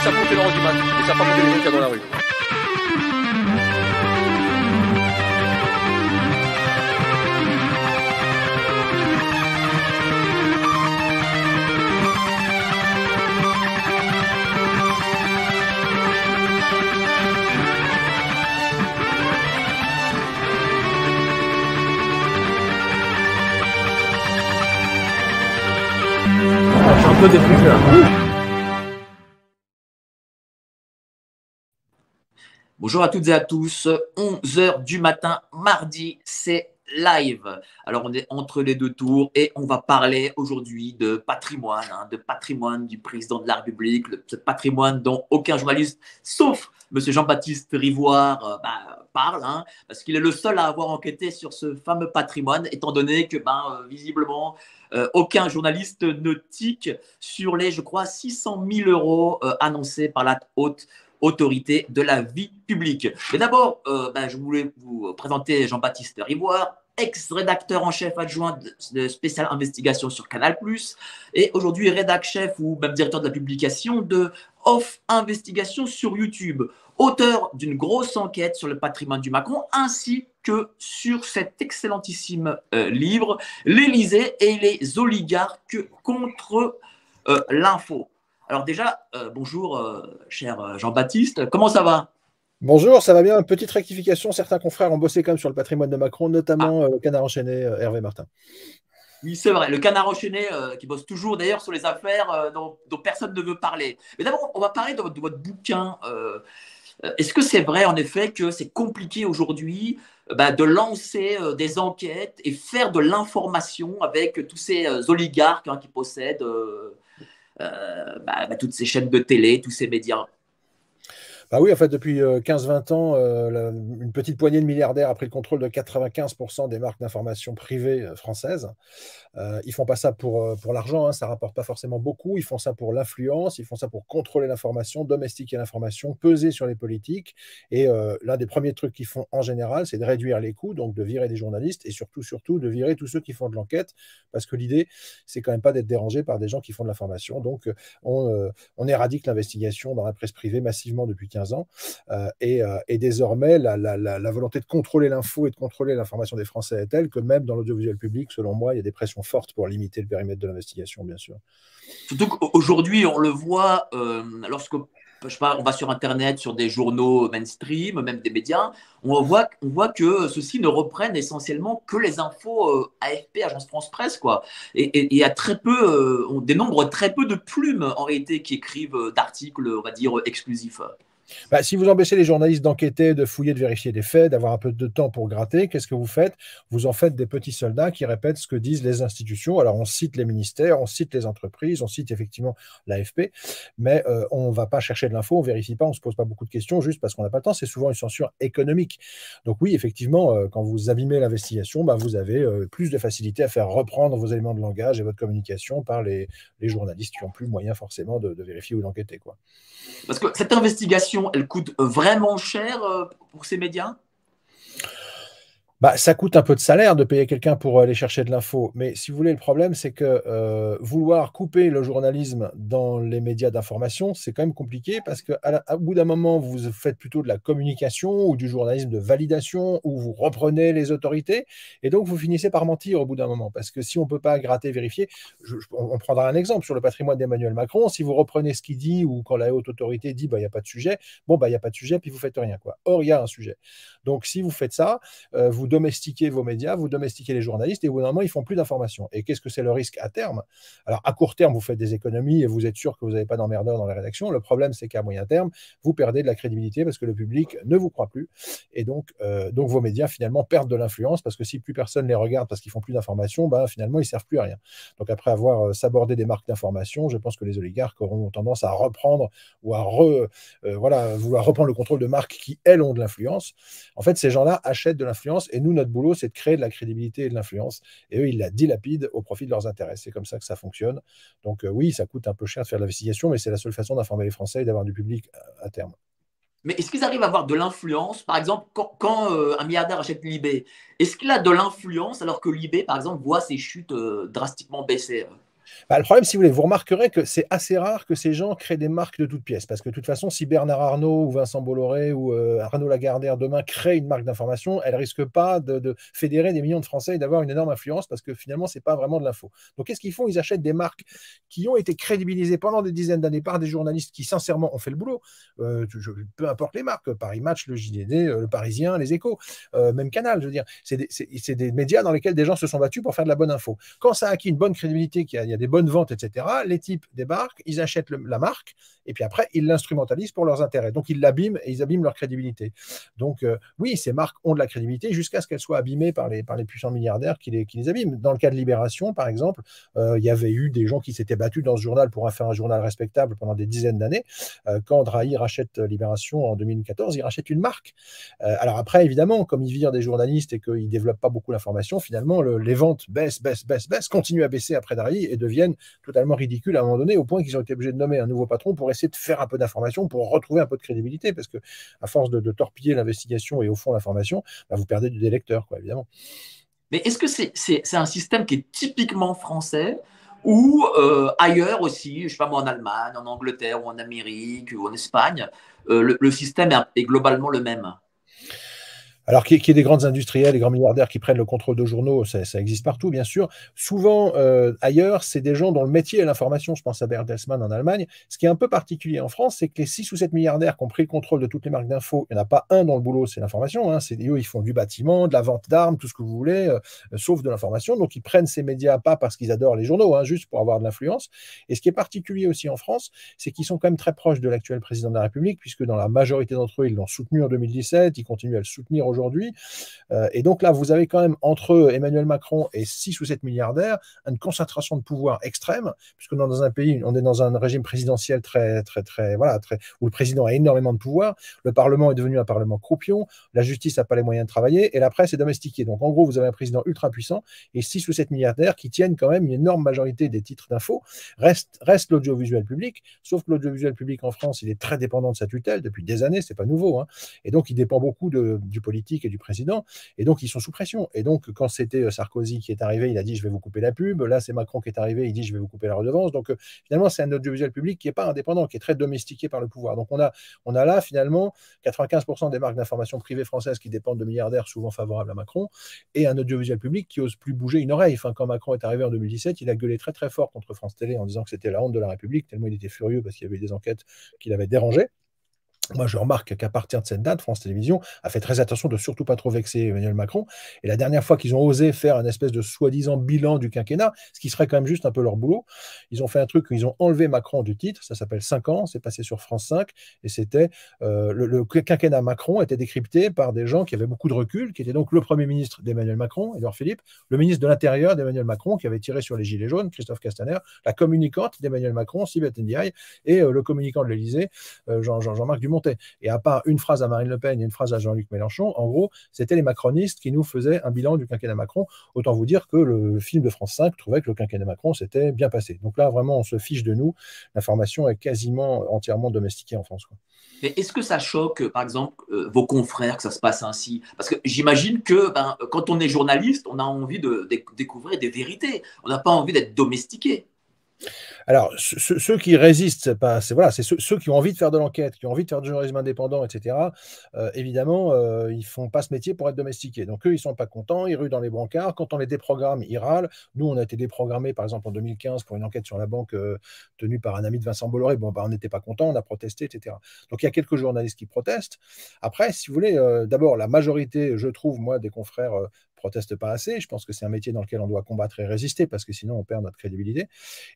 ça comptait l'heure du mat. Et ça n'a pas compté les gens qu'il y a dans la rue. Je suis un peu défoncé là. Bonjour à toutes et à tous, 11 heures du matin, mardi, c'est live. Alors on est entre les deux tours et on va parler aujourd'hui de patrimoine du président de la République, ce patrimoine dont aucun journaliste, sauf Monsieur Jean-Baptiste Rivoire, parle, parce qu'il est le seul à avoir enquêté sur ce fameux patrimoine, étant donné que visiblement aucun journaliste ne tique sur les, je crois, 600 000 euros annoncés par la haute autorité de la vie publique. Mais d'abord, je voulais vous présenter Jean-Baptiste Rivoire, ex-rédacteur en chef adjoint de spéciale investigation sur Canal+, et aujourd'hui rédac-chef ou même directeur de la publication de Off Investigation sur YouTube, auteur d'une grosse enquête sur le patrimoine du Macron, ainsi que sur cet excellentissime livre, L'Élysée et les oligarques contre l'info. Alors déjà, bonjour cher Jean-Baptiste, comment ça va? Bonjour, ça va bien. Petite rectification, certains confrères ont bossé quand même sur le patrimoine de Macron, notamment le Canard enchaîné, Hervé Martin. Oui, c'est vrai, le Canard enchaîné qui bosse toujours d'ailleurs sur les affaires dont personne ne veut parler. Mais d'abord, on va parler de votre bouquin. Est-ce que c'est vrai en effet que c'est compliqué aujourd'hui de lancer des enquêtes et faire de l'information avec tous ces oligarques qui possèdent toutes ces chaînes de télé, tous ces médias? Bah oui, en fait, depuis 15-20 ans, une petite poignée de milliardaires a pris le contrôle de 95% des marques d'information privées françaises. Ils font pas ça pour l'argent, ça rapporte pas forcément beaucoup. Ils font ça pour l'influence, ils font ça pour contrôler l'information, domestiquer l'information, peser sur les politiques. Et l'un des premiers trucs qu'ils font en général, c'est de réduire les coûts, donc de virer des journalistes et surtout de virer tous ceux qui font de l'enquête, parce que l'idée, c'est quand même pas d'être dérangé par des gens qui font de l'information. Donc, on éradique l'investigation dans la presse privée massivement depuis 15 ans. Et désormais, la volonté de contrôler l'info et de contrôler l'information des Français est telle que même dans l'audiovisuel public, selon moi, il y a des pressions fortes pour limiter le périmètre de l'investigation, bien sûr. Surtout qu'aujourd'hui, on le voit lorsque je sais pas, on va sur Internet, sur des journaux mainstream, même des médias, on voit que ceux-ci ne reprennent essentiellement que les infos AFP, Agence France Presse, quoi. Et il y a très peu, on dénombre très peu de plumes en réalité qui écrivent d'articles, on va dire, exclusifs. Si vous empêchez les journalistes d'enquêter, de fouiller, de vérifier des faits, d'avoir un peu de temps pour gratter, qu'est-ce que vous faites? Vous en faites des petits soldats qui répètent ce que disent les institutions. Alors, on cite les ministères, on cite les entreprises, on cite effectivement l'AFP, mais on ne va pas chercher de l'info, on ne vérifie pas, on ne se pose pas beaucoup de questions juste parce qu'on n'a pas le temps. C'est souvent une censure économique. Donc oui, effectivement, quand vous abîmez l'investigation, vous avez plus de facilité à faire reprendre vos éléments de langage et votre communication par les journalistes qui n'ont plus moyen forcément de vérifier ou d'enquêter, quoi. Parce que cette investigation, elle coûte vraiment cher pour ces médias? Ça coûte un peu de salaire de payer quelqu'un pour aller chercher de l'info. Mais si vous voulez, le problème, c'est que vouloir couper le journalisme dans les médias d'information, c'est quand même compliqué parce qu'au bout d'un moment, vous faites plutôt de la communication ou du journalisme de validation où vous reprenez les autorités et donc vous finissez par mentir au bout d'un moment. Parce que si on ne peut pas gratter, vérifier, on prendra un exemple sur le patrimoine d'Emmanuel Macron. Si vous reprenez ce qu'il dit ou quand la haute autorité dit il n'y a pas de sujet, il n'y a pas de sujet, puis vous ne faites rien, quoi. Or, il y a un sujet. Donc, si vous faites ça, vous domestiquez vos médias, vous domestiquez les journalistes et au bout d'un moment, ils font plus d'informations. Et qu'est-ce que c'est le risque à terme? Alors, à court terme, vous faites des économies et vous êtes sûr que vous n'avez pas d'emmerdeurs dans les rédactions. Le problème, c'est qu'à moyen terme, vous perdez de la crédibilité parce que le public ne vous croit plus. Et donc vos médias, finalement, perdent de l'influence parce que si plus personne les regarde parce qu'ils font plus d'informations, finalement, ils ne servent plus à rien. Donc, après avoir sabordé des marques d'information, je pense que les oligarques auront tendance à reprendre ou à vouloir reprendre le contrôle de marques qui, elles, ont de l'influence. En fait, ces gens-là achètent de l'influence et nous, notre boulot, c'est de créer de la crédibilité et de l'influence. Et eux, ils la dilapident au profit de leurs intérêts. C'est comme ça que ça fonctionne. Donc oui, ça coûte un peu cher de faire de l'investigation, mais c'est la seule façon d'informer les Français et d'avoir du public à terme. Mais est-ce qu'ils arrivent à avoir de l'influence? Par exemple, quand un milliardaire achète Libé, est-ce qu'il a de l'influence alors que Libé, par exemple, voit ses chutes drastiquement baisser? Bah, le problème, si vous voulez, vous remarquerez que c'est assez rare que ces gens créent des marques de toutes pièces. Parce que de toute façon, si Bernard Arnault ou Vincent Bolloré ou Arnaud Lagardère demain créent une marque d'information, elle ne risque pas de fédérer des millions de Français et d'avoir une énorme influence parce que finalement, ce n'est pas vraiment de l'info. Donc, qu'est-ce qu'ils font? Ils achètent des marques qui ont été crédibilisées pendant des dizaines d'années par des journalistes qui, sincèrement, ont fait le boulot. Peu importe les marques, Paris Match, le JDD, le Parisien, les Échos, même Canal, je veux dire. C'est des médias dans lesquels des gens se sont battus pour faire de la bonne info. Quand ça a acquis une bonne crédibilité, qu'il y a des bonnes ventes, etc., les types débarquent, ils achètent la marque, et puis après, ils l'instrumentalisent pour leurs intérêts. Donc, ils l'abîment et ils abîment leur crédibilité. Donc, oui, ces marques ont de la crédibilité jusqu'à ce qu'elles soient abîmées par les puissants milliardaires qui les abîment. Dans le cas de Libération, par exemple, il y avait eu des gens qui s'étaient battus dans ce journal pour en faire un journal respectable pendant des dizaines d'années. Quand Drahi rachète Libération en 2014, il rachète une marque. Alors après, évidemment, comme ils virent des journalistes et qu'ils ne développent pas beaucoup l'information, finalement, les ventes baissent, continuent à baisser après Drahi et deviennent totalement ridicules à un moment donné, au point qu'ils ont été obligés de nommer un nouveau patron pour essayer de faire un peu d'information, pour retrouver un peu de crédibilité, parce que à force de torpiller l'investigation et au fond l'information, bah, vous perdez des lecteurs, quoi, évidemment. Mais est-ce que c'est un système qui est typiquement français ou ailleurs aussi, je ne sais pas moi, en Allemagne, en Angleterre ou en Amérique ou en Espagne, le système est globalement le même? Alors qu'il y ait des grandes industriels, des grands milliardaires qui prennent le contrôle de journaux, ça existe partout, bien sûr. Souvent, ailleurs, c'est des gens dont le métier est l'information. Je pense à Bertelsmann en Allemagne. Ce qui est un peu particulier en France, c'est que les 6 ou 7 milliardaires qui ont pris le contrôle de toutes les marques d'infos, il n'y en a pas un dont le boulot, c'est l'information. Hein. Eux, ils font du bâtiment, de la vente d'armes, tout ce que vous voulez, sauf de l'information. Donc, ils prennent ces médias pas parce qu'ils adorent les journaux, hein, juste pour avoir de l'influence. Et ce qui est particulier aussi en France, c'est qu'ils sont quand même très proches de l'actuel président de la République, puisque dans la majorité d'entre eux, ils l'ont soutenu en 2017, ils continuent à le soutenir aujourd'hui. Et donc là, vous avez quand même entre Emmanuel Macron et 6 ou 7 milliardaires une concentration de pouvoir extrême, puisque dans un pays, on est dans un régime présidentiel où le président a énormément de pouvoir, le Parlement est devenu un Parlement croupion, la justice n'a pas les moyens de travailler, et la presse est domestiquée. Donc en gros, vous avez un président ultra puissant et 6 ou 7 milliardaires qui tiennent quand même une énorme majorité des titres d'info. Reste l'audiovisuel public, sauf que l'audiovisuel public en France, il est très dépendant de sa tutelle depuis des années, c'est pas nouveau, hein, et donc il dépend beaucoup du politique et du président. Et donc, ils sont sous pression. Et donc, quand c'était Sarkozy qui est arrivé, il a dit « je vais vous couper la pub ». Là, c'est Macron qui est arrivé, il dit « je vais vous couper la redevance ». Donc, finalement, c'est un audiovisuel public qui n'est pas indépendant, qui est très domestiqué par le pouvoir. Donc, on a là, finalement, 95% des marques d'information privées françaises qui dépendent de milliardaires souvent favorables à Macron, et un audiovisuel public qui n'ose plus bouger une oreille. Enfin, quand Macron est arrivé en 2017, il a gueulé très, très fort contre France Télé en disant que c'était la honte de la République, tellement il était furieux parce qu'il y avait eu des enquêtes qui l'avaient dérangé. Moi, je remarque qu'à partir de cette date, France Télévisions a fait très attention de surtout pas trop vexer Emmanuel Macron. Et la dernière fois qu'ils ont osé faire un espèce de soi-disant bilan du quinquennat, ce qui serait quand même juste un peu leur boulot, ils ont fait un truc où ils ont enlevé Macron du titre. Ça s'appelle 5 ans, c'est passé sur France 5. Et c'était le quinquennat Macron était décrypté par des gens qui avaient beaucoup de recul, qui étaient donc le Premier ministre d'Emmanuel Macron, Édouard Philippe, le ministre de l'Intérieur d'Emmanuel Macron, qui avait tiré sur les Gilets jaunes, Christophe Castaner, la communicante d'Emmanuel Macron, Sibeth Ndiaye, et le communicant de l'Élysée, Jean-Marc Dumontet. Et à part une phrase à Marine Le Pen et une phrase à Jean-Luc Mélenchon, en gros, c'était les macronistes qui nous faisaient un bilan du quinquennat Macron. Autant vous dire que le film de France 5 trouvait que le quinquennat Macron s'était bien passé. Donc là, vraiment, on se fiche de nous. L'information est quasiment entièrement domestiquée en France, quoi. Mais est-ce que ça choque, par exemple, vos confrères que ça se passe ainsi? Parce que j'imagine que quand on est journaliste, on a envie de découvrir des vérités. On n'a pas envie d'être domestiqué. Alors, ceux qui résistent, c'est ceux qui ont envie de faire de l'enquête, qui ont envie de faire du journalisme indépendant, etc. Évidemment, ils ne font pas ce métier pour être domestiqués. Donc, eux, ils ne sont pas contents, ils ruent dans les brancards. Quand on les déprogramme, ils râlent. Nous, on a été déprogrammés, par exemple, en 2015 pour une enquête sur la banque tenue par un ami de Vincent Bolloré. Bon, on n'était pas contents, on a protesté, etc. Donc, il y a quelques journalistes qui protestent. Après, si vous voulez, d'abord, la majorité, je trouve, moi, des confrères protestent pas assez. Je pense que c'est un métier dans lequel on doit combattre et résister parce que sinon on perd notre crédibilité.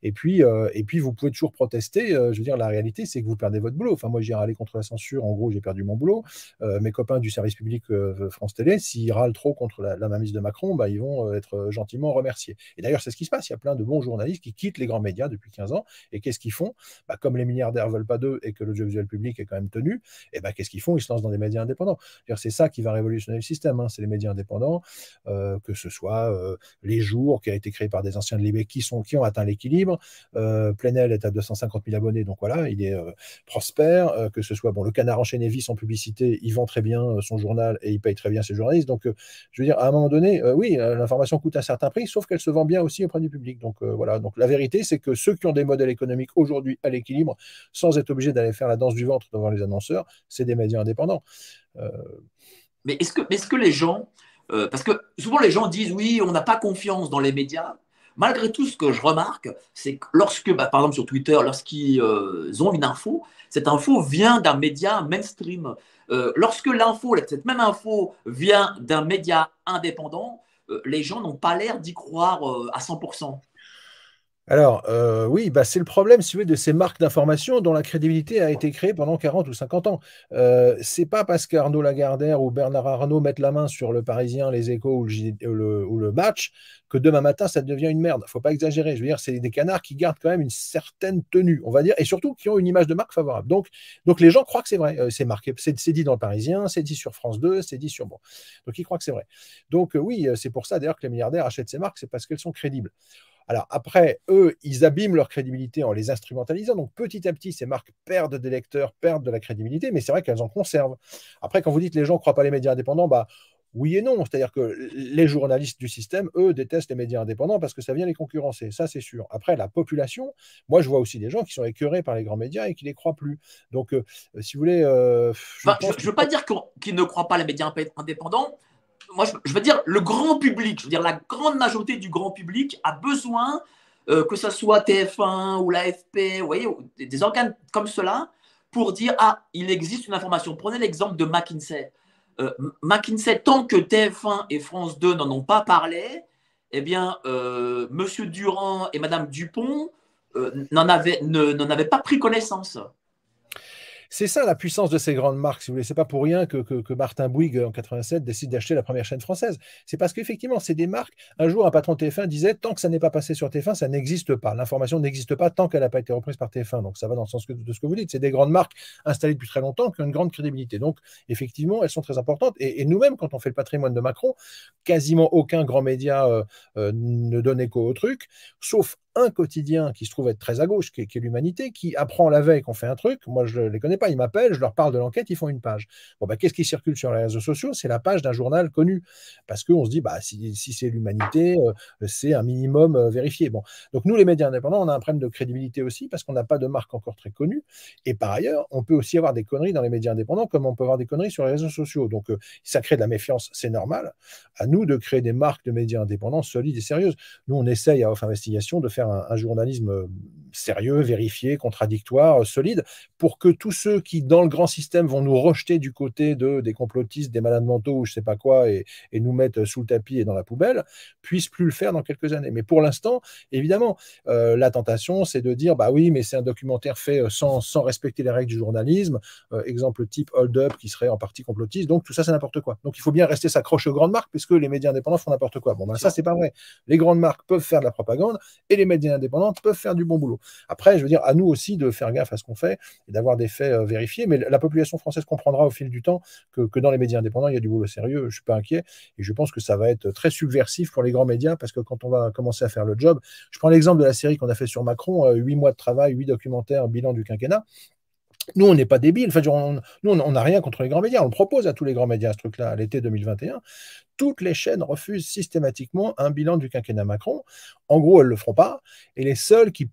Et puis vous pouvez toujours protester. Je veux dire, la réalité, c'est que vous perdez votre boulot. Enfin, moi, j'ai râlé contre la censure. En gros, j'ai perdu mon boulot. Mes copains du service public France Télé, s'ils râlent trop contre la mainmise de Macron, ils vont être gentiment remerciés. Et d'ailleurs, c'est ce qui se passe. Il y a plein de bons journalistes qui quittent les grands médias depuis 15 ans. Et qu'est-ce qu'ils font? Comme les milliardaires veulent pas d'eux et que l'audiovisuel public est quand même tenu, et qu'est-ce qu'ils font? Ils se lancent dans des médias indépendants. C'est ça qui va révolutionner le système. Hein. C'est les médias indépendants. que ce soit Les Jours, qui a été créé par des anciens de l'IB qui ont atteint l'équilibre. Plenel est à 250 000 abonnés, donc voilà, il est prospère. Que ce soit le Canard enchaîné vit sans publicité, il vend très bien son journal et il paye très bien ses journalistes. Donc, je veux dire, à un moment donné, oui, l'information coûte un certain prix, sauf qu'elle se vend bien aussi auprès du public. Donc, voilà. Donc, la vérité, c'est que ceux qui ont des modèles économiques aujourd'hui à l'équilibre, sans être obligés d'aller faire la danse du ventre devant les annonceurs, c'est des médias indépendants. Mais est-ce que les gens, parce que souvent les gens disent oui, on n'a pas confiance dans les médias. Malgré tout, ce que je remarque, c'est que lorsque, par exemple sur Twitter, lorsqu'ils ont une info, cette info vient d'un média mainstream. Lorsque cette même info vient d'un média indépendant, les gens n'ont pas l'air d'y croire à 100%. Alors, oui, c'est le problème, si vous voulez, de ces marques d'information dont la crédibilité a été créée pendant 40 ou 50 ans. C'est pas parce qu'Arnaud Lagardère ou Bernard Arnault mettent la main sur Le Parisien, Les Échos ou le Match que demain matin, ça devient une merde. Faut pas exagérer. Je veux dire, c'est des canards qui gardent quand même une certaine tenue, on va dire, et surtout qui ont une image de marque favorable. Donc les gens croient que c'est vrai. C'est marqué, c'est dit dans Le Parisien, c'est dit sur France 2, c'est dit sur... Bon. Donc, ils croient que c'est vrai. Donc, oui, c'est pour ça, d'ailleurs, que les milliardaires achètent ces marques, c'est parce qu'elles sont crédibles. Alors après, eux, ils abîment leur crédibilité en les instrumentalisant. Donc petit à petit, ces marques perdent des lecteurs, perdent de la crédibilité, mais c'est vrai qu'elles en conservent. Après, quand vous dites les gens ne croient pas les médias indépendants, oui et non. C'est-à-dire que les journalistes du système, eux, détestent les médias indépendants parce que ça vient les concurrencer. Ça, c'est sûr. Après, la population, moi, je vois aussi des gens qui sont écœurés par les grands médias et qui ne les croient plus. Donc, si vous voulez... je ne veux pas dire qu'ils ne croient pas les médias indépendants. Moi, je veux dire, le grand public, je veux dire, la grande majorité du grand public a besoin, que ce soit TF1 ou l'AFP, vous voyez, des organes comme cela, pour dire, il existe une information. Prenez l'exemple de McKinsey. McKinsey, tant que TF1 et France 2 n'en ont pas parlé, eh bien, Monsieur Durand et Madame Dupont n'en avaient pas pris connaissance. C'est ça la puissance de ces grandes marques, si vous voulez. C'est pas pour rien que Martin Bouygues, en 87, décide d'acheter la première chaîne française. C'est parce qu'effectivement, c'est des marques. Un jour, un patron de TF1 disait, tant que ça n'est pas passé sur TF1, ça n'existe pas. L'information n'existe pas tant qu'elle n'a pas été reprise par TF1. Donc, ça va dans le sens de ce que vous dites. C'est des grandes marques installées depuis très longtemps qui ont une grande crédibilité. Donc, effectivement, elles sont très importantes. Et nous-mêmes, quand on fait le patrimoine de Macron, quasiment aucun grand média ne donne écho au truc, sauf un quotidien qui se trouve être très à gauche, qui est l'Humanité, qui apprend la veille qu'on fait un truc. Moi, je ne les connais pas. Ils m'appellent, je leur parle de l'enquête, ils font une page. Bon, qu'est-ce qui circule sur les réseaux sociaux? C'est la page d'un journal connu. Parce qu'on se dit, si c'est l'Humanité, c'est un minimum vérifié. Bon. Donc, nous, les médias indépendants, on a un problème de crédibilité aussi, parce qu'on n'a pas de marque encore très connue. Et par ailleurs, on peut aussi avoir des conneries dans les médias indépendants, comme on peut avoir des conneries sur les réseaux sociaux. Donc, ça crée de la méfiance, c'est normal. À nous de créer des marques de médias indépendants solides et sérieuses. Nous, on essaye à Off Investigation de faire un journalisme sérieux, vérifié, contradictoire, solide, pour que tous ceux qui, dans le grand système, vont nous rejeter du côté des complotistes, des malades mentaux ou je ne sais pas quoi, et nous mettre sous le tapis et dans la poubelle, puissent plus le faire dans quelques années. Mais pour l'instant, évidemment, la tentation, c'est de dire, oui, mais c'est un documentaire fait sans respecter les règles du journalisme, exemple type Hold Up, qui serait en partie complotiste, donc tout ça, c'est n'importe quoi. Donc il faut bien rester s'accrocher aux grandes marques, puisque les médias indépendants font n'importe quoi. Bon, ça, c'est pas vrai. Les grandes marques peuvent faire de la propagande, et les médias indépendants peuvent faire du bon boulot. Après, je veux dire, à nous aussi de faire gaffe à ce qu'on fait et d'avoir des faits vérifiés, mais la population française comprendra au fil du temps que dans les médias indépendants, il y a du boulot sérieux, je ne suis pas inquiet, et je pense que ça va être très subversif pour les grands médias, parce que quand on va commencer à faire le job, je prends l'exemple de la série qu'on a fait sur Macron, 8 mois de travail, 8 documentaires, bilan du quinquennat. Nous, on n'est pas débiles. Enfin, nous, on n'a rien contre les grands médias. On le propose à tous les grands médias, ce truc-là, à l'été 2021. Toutes les chaînes refusent systématiquement un bilan du quinquennat Macron. En gros, elles ne le feront pas. Et les seuls qui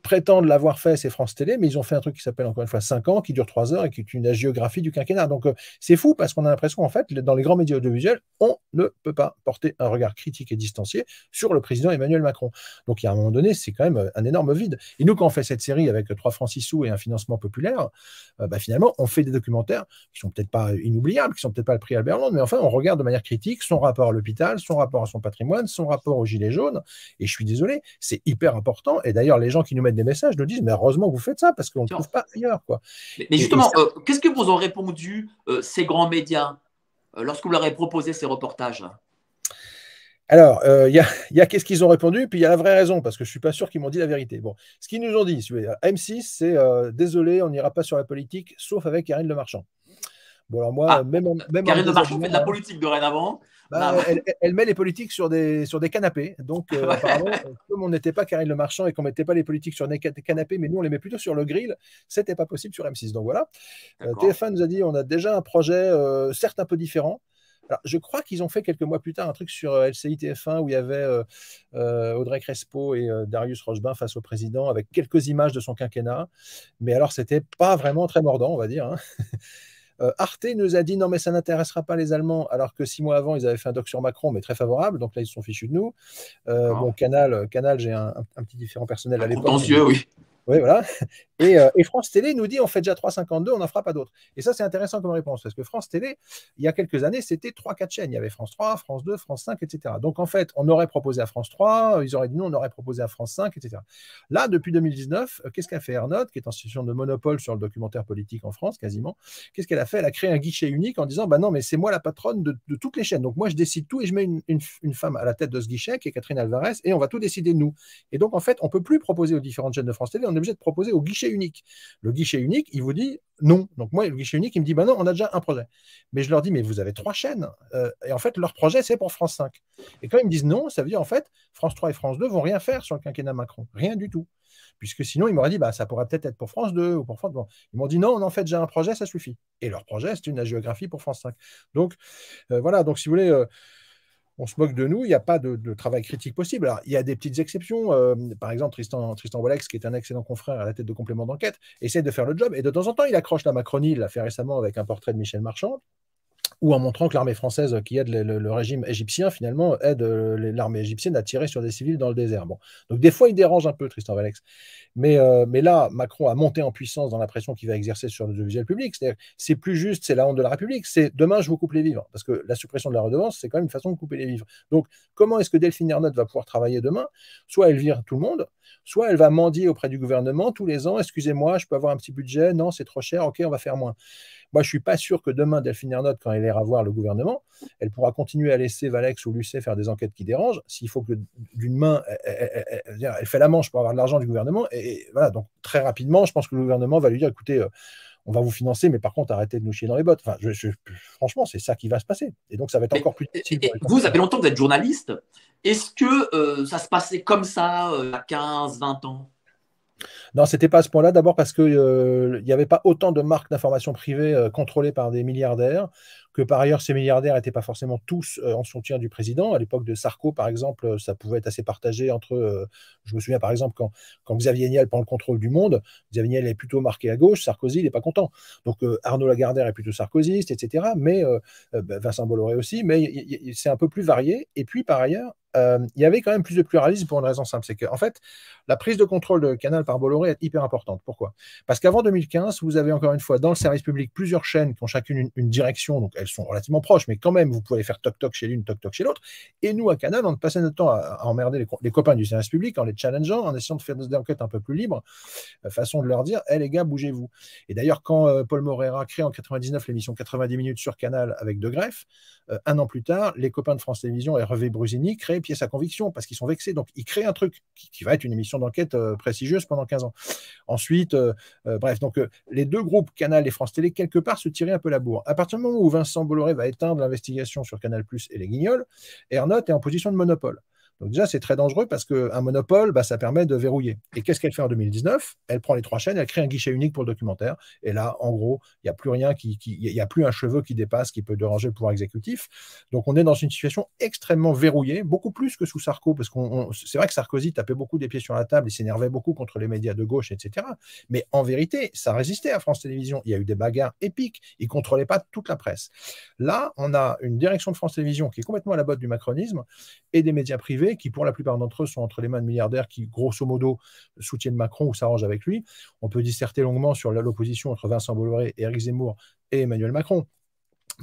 prétendent l'avoir fait, c'est France Télé, mais ils ont fait un truc qui s'appelle encore une fois 5 ans, qui dure 3 heures et qui est une hagiographie du quinquennat. Donc c'est fou parce qu'on a l'impression qu'en fait, dans les grands médias audiovisuels, on ne peut pas porter un regard critique et distancié sur le président Emmanuel Macron. Donc il y a un moment donné, c'est quand même un énorme vide. Et nous, quand on fait cette série avec 3 francs 6 sous et un financement populaire, finalement, on fait des documentaires qui sont peut-être pas inoubliables, qui sont peut-être pas le prix Albert Londres, mais enfin, on regarde de manière critique son rapport à l'hôpital, son rapport à son patrimoine, son rapport aux Gilets jaunes. Et je suis désolé, c'est hyper important. Et d'ailleurs, les gens qui nous mettent des messages nous disent, mais heureusement que vous faites ça, parce qu'on ne le trouve pas ailleurs, quoi. Mais justement, qu'est-ce que vous ont répondu ces grands médias lorsque vous leur avez proposé ces reportages? Alors, il y a qu'est-ce qu'ils ont répondu, puis il y a la vraie raison, parce que je ne suis pas sûr qu'ils m'ont dit la vérité. Bon, ce qu'ils nous ont dit, M6, c'est désolé, on n'ira pas sur la politique, sauf avec Karine Le Marchand. Bon, alors moi, Ah, même en Karine me Le Marchand fait de la déshabillant, politique dorénavant. bah, elle met les politiques sur des canapés. Donc, apparemment, comme on n'était pas Karine Le Marchand et qu'on ne mettait pas les politiques sur des canapés, mais nous, on les met plutôt sur le grill, c'était pas possible sur M6. Donc voilà. D'accord. TF1 nous a dit on a déjà un projet, certes un peu différent. Alors, je crois qu'ils ont fait quelques mois plus tard un truc sur LCI TF1 où il y avait Audrey Crespo et Darius Rochebin face au président avec quelques images de son quinquennat. Mais alors, c'était pas vraiment très mordant, on va dire, hein. Arte nous a dit non, mais ça n'intéressera pas les Allemands, alors que 6 mois avant, ils avaient fait un doc sur Macron, mais très favorable. Donc là, ils se sont fichus de nous. Bon, D'accord. Canal, j'ai un petit différent personnel à Un l'époque. contentieux, oui. Oui, voilà. Et France Télé nous dit on fait déjà 3,52, on n'en fera pas d'autres. Et ça, c'est intéressant comme réponse, parce que France Télé, il y a quelques années, c'était 3-4 chaînes. Il y avait France 3, France 2, France 5, etc. Donc, en fait, on aurait proposé à France 3, ils auraient dit non, on aurait proposé à France 5, etc. Là, depuis 2019, qu'est-ce qu'a fait Ernotte, qui est en situation de monopole sur le documentaire politique en France, quasiment? Qu'est-ce qu'elle a fait? Elle a créé un guichet unique en disant bah non, mais c'est moi la patronne de toutes les chaînes. Donc, moi, je décide tout et je mets une femme à la tête de ce guichet, qui est Catherine Alvarez, et on va tout décider nous. Et donc, en fait, on ne peut plus proposer aux différentes chaînes de France Télé, on est obligé de proposer au guichet unique. Le guichet unique, il vous dit non. Donc moi, le guichet unique, il me dit, bah non, on a déjà un projet. Mais je leur dis, mais vous avez 3 chaînes. Et en fait, leur projet, c'est pour France 5. Et quand ils me disent non, ça veut dire, en fait, France 3 et France 2 vont rien faire sur le quinquennat Macron. Rien du tout. Puisque sinon, ils m'auraient dit, bah, ça pourrait peut-être être pour France 2 ou pour France 2. Bon. Ils m'ont dit, non, on en fait déjà un projet, ça suffit. Et leur projet, c'est une géographie pour France 5. Donc, voilà. Donc, si vous voulez, on se moque de nous, il n'y a pas de travail critique possible. Alors, il y a des petites exceptions. Par exemple, Tristan Wallex, qui est un excellent confrère à la tête de Complément d'enquête, essaie de faire le job. Et de temps en temps, il accroche la Macronie. Il l'a fait récemment avec un portrait de Michel Marchand, ou en montrant que l'armée française qui aide le régime égyptien, finalement, aide l'armée égyptienne à tirer sur des civils dans le désert. Bon. Donc, des fois, il dérange un peu, Tristan Wallex. Mais là, Macron a monté en puissance dans la pression qu'il va exercer sur l'audiovisuel public. C'est-à-dire, c'est plus juste, c'est la honte de la République. C'est demain, je vous coupe les vivres. Parce que la suppression de la redevance, c'est quand même une façon de couper les vivres. Donc, comment est-ce que Delphine Ernotte va pouvoir travailler demain? Soit elle vire tout le monde, soit elle va mendier auprès du gouvernement tous les ans. Excusez-moi, je peux avoir un petit budget? Non, c'est trop cher. OK, on va faire moins. Moi, je ne suis pas sûr que demain, Delphine Ernotte, quand elle ira voir le gouvernement, elle pourra continuer à laisser Valex ou Lucet faire des enquêtes qui dérangent. S'il faut que d'une main, elle fait la manche pour avoir de l'argent du gouvernement. Et voilà, donc très rapidement, je pense que le gouvernement va lui dire, écoutez, on va vous financer, mais par contre, arrêtez de nous chier dans les bottes. Enfin, franchement, c'est ça qui va se passer. Et donc, ça va être encore plus difficile. Vous, ça fait longtemps que vous êtes journaliste. Est-ce que ça se passait comme ça il y a 15, 20 ans? Non, c'était pas à ce point-là. D'abord parce qu'il n'y avait pas autant de marques d'information privées contrôlées par des milliardaires, que par ailleurs, ces milliardaires n'étaient pas forcément tous en soutien du président. À l'époque de Sarko, par exemple, ça pouvait être assez partagé entre. Je me souviens, par exemple, quand Xavier Niel prend le contrôle du Monde, Xavier Niel est plutôt marqué à gauche, Sarkozy, il n'est pas content. Donc Arnaud Lagardère est plutôt sarkozyste, etc. Mais Vincent Bolloré aussi, mais c'est un peu plus varié. Et puis, par ailleurs, il y avait quand même plus de pluralisme pour une raison simple, c'est qu'en fait, la prise de contrôle de Canal par Bolloré est hyper importante. Pourquoi? Parce qu'avant 2015, vous avez encore une fois dans le service public plusieurs chaînes qui ont chacune une direction, donc elles sont relativement proches, mais quand même, vous pouvez faire toc-toc chez l'une, toc-toc chez l'autre. Et nous, à Canal, on passait notre temps à emmerder les copains du service public en les challengeant, en essayant de faire des enquêtes un peu plus libres, façon de leur dire, hé les gars, bougez-vous. Et d'ailleurs, quand Paul Moreira crée en 99 l'émission 90 minutes sur Canal avec De Greff, un an plus tard, les copains de France Télévisions et Hervé Brusini créent Pièce à conviction parce qu'ils sont vexés. Donc, ils créent un truc qui va être une émission d'enquête prestigieuse pendant 15 ans. Ensuite, bref, donc les deux groupes, Canal et France Télé, quelque part se tiraient un peu la bourre. À partir du moment où Vincent Bolloré va éteindre l'investigation sur Canal+ et les Guignols, Ernotte est en position de monopole. Donc déjà, c'est très dangereux parce qu'un monopole, ça permet de verrouiller. Et qu'est-ce qu'elle fait en 2019? Elle prend les 3 chaînes, elle crée un guichet unique pour le documentaire. Et là, en gros, il n'y a plus rien il n'y a plus un cheveu qui dépasse, qui peut déranger le pouvoir exécutif. Donc on est dans une situation extrêmement verrouillée, beaucoup plus que sous Sarko, parce que c'est vrai que Sarkozy tapait beaucoup des pieds sur la table, il s'énervait beaucoup contre les médias de gauche, etc. Mais en vérité, ça résistait à France Télévisions. Il y a eu des bagarres épiques. Il ne contrôlait pas toute la presse. Là, on a une direction de France Télévisions qui est complètement à la botte du macronisme et des médias privés qui, pour la plupart d'entre eux, sont entre les mains de milliardaires qui, grosso modo, soutiennent Macron ou s'arrangent avec lui. On peut disserter longuement sur l'opposition entre Vincent Bolloré, Éric Zemmour et Emmanuel Macron.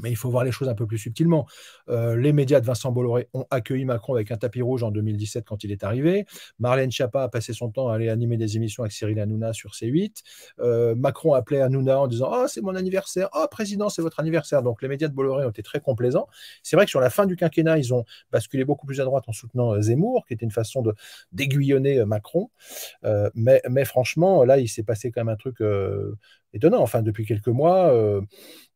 Mais il faut voir les choses un peu plus subtilement. Les médias de Vincent Bolloré ont accueilli Macron avec un tapis rouge en 2017 quand il est arrivé. Marlène Schiappa a passé son temps à aller animer des émissions avec Cyril Hanouna sur C8. Macron appelait Hanouna en disant « Oh, c'est mon anniversaire. Oh, président, c'est votre anniversaire. » Donc, les médias de Bolloré ont été très complaisants. C'est vrai que sur la fin du quinquennat, ils ont basculé beaucoup plus à droite en soutenant Zemmour, qui était une façon d'aiguillonner Macron. Mais franchement, là, il s'est passé quand même un truc étonnant. Enfin, depuis quelques mois,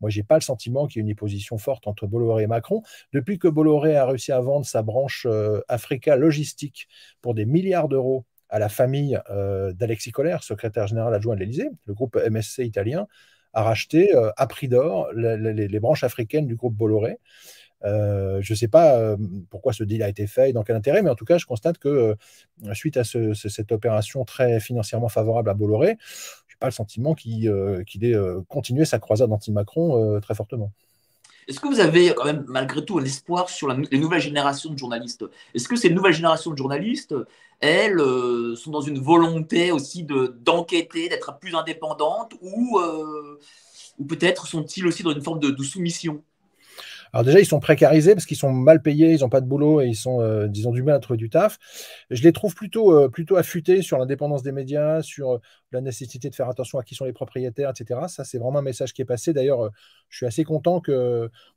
moi, j'ai pas le sentiment qu'il y ait une opposition forte entre Bolloré et Macron. Depuis que Bolloré a réussi à vendre sa branche Africa Logistique pour des milliards d'euros à la famille d'Alexis Kohler, secrétaire général adjoint de l'Élysée, le groupe MSC italien a racheté à prix d'or les branches africaines du groupe Bolloré. Je ne sais pas pourquoi ce deal a été fait et dans quel intérêt, mais en tout cas, je constate que suite à cette opération très financièrement favorable à Bolloré, je n'ai pas le sentiment qu'il ait continué sa croisade anti-Macron très fortement. Est-ce que vous avez quand même, malgré tout, un espoir sur les nouvelles générations de journalistes? Est-ce que ces nouvelles générations de journalistes, elles, sont dans une volonté aussi d'enquêter, d'être plus indépendantes, ou peut-être sont-ils aussi dans une forme de soumission? Alors déjà, ils sont précarisés parce qu'ils sont mal payés, ils n'ont pas de boulot et ils ont du mal à trouver du taf. Je les trouve plutôt affûtés sur l'indépendance des médias, sur la nécessité de faire attention à qui sont les propriétaires, etc. Ça, c'est vraiment un message qui est passé. D'ailleurs, je suis assez content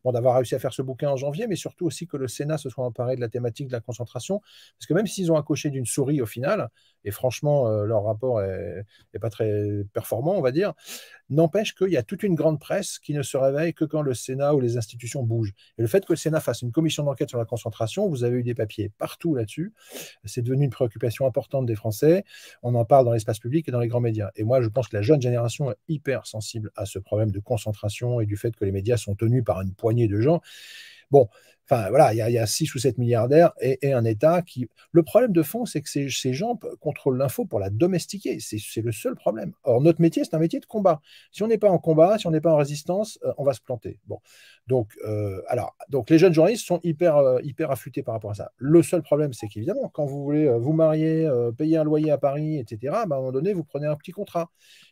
d'avoir réussi à faire ce bouquin en janvier, mais surtout aussi que le Sénat se soit emparé de la thématique de la concentration. Parce que même s'ils ont accouché d'une souris au final, et franchement, leur rapport est pas très performant, on va dire, n'empêche qu'il y a toute une grande presse qui ne se réveille que quand le Sénat ou les institutions bougent. Et le fait que le Sénat fasse une commission d'enquête sur la concentration, vous avez eu des papiers partout là-dessus, c'est devenu une préoccupation importante des Français, on en parle dans l'espace public et dans les grands médias. Et moi, je pense que la jeune génération est hyper sensible à ce problème de concentration et du fait que les médias sont tenus par une poignée de gens. Bon, enfin voilà, il y a 6 ou 7 milliardaires et un État qui... Le problème de fond, c'est que ces gens contrôlent l'info pour la domestiquer. C'est le seul problème. Or, notre métier, c'est un métier de combat. Si on n'est pas en combat, si on n'est pas en résistance, on va se planter. Bon, donc les jeunes journalistes sont hyper affûtés par rapport à ça. Le seul problème, c'est qu'évidemment, quand vous voulez vous marier, payer un loyer à Paris, etc., à un moment donné, vous prenez un petit contrat.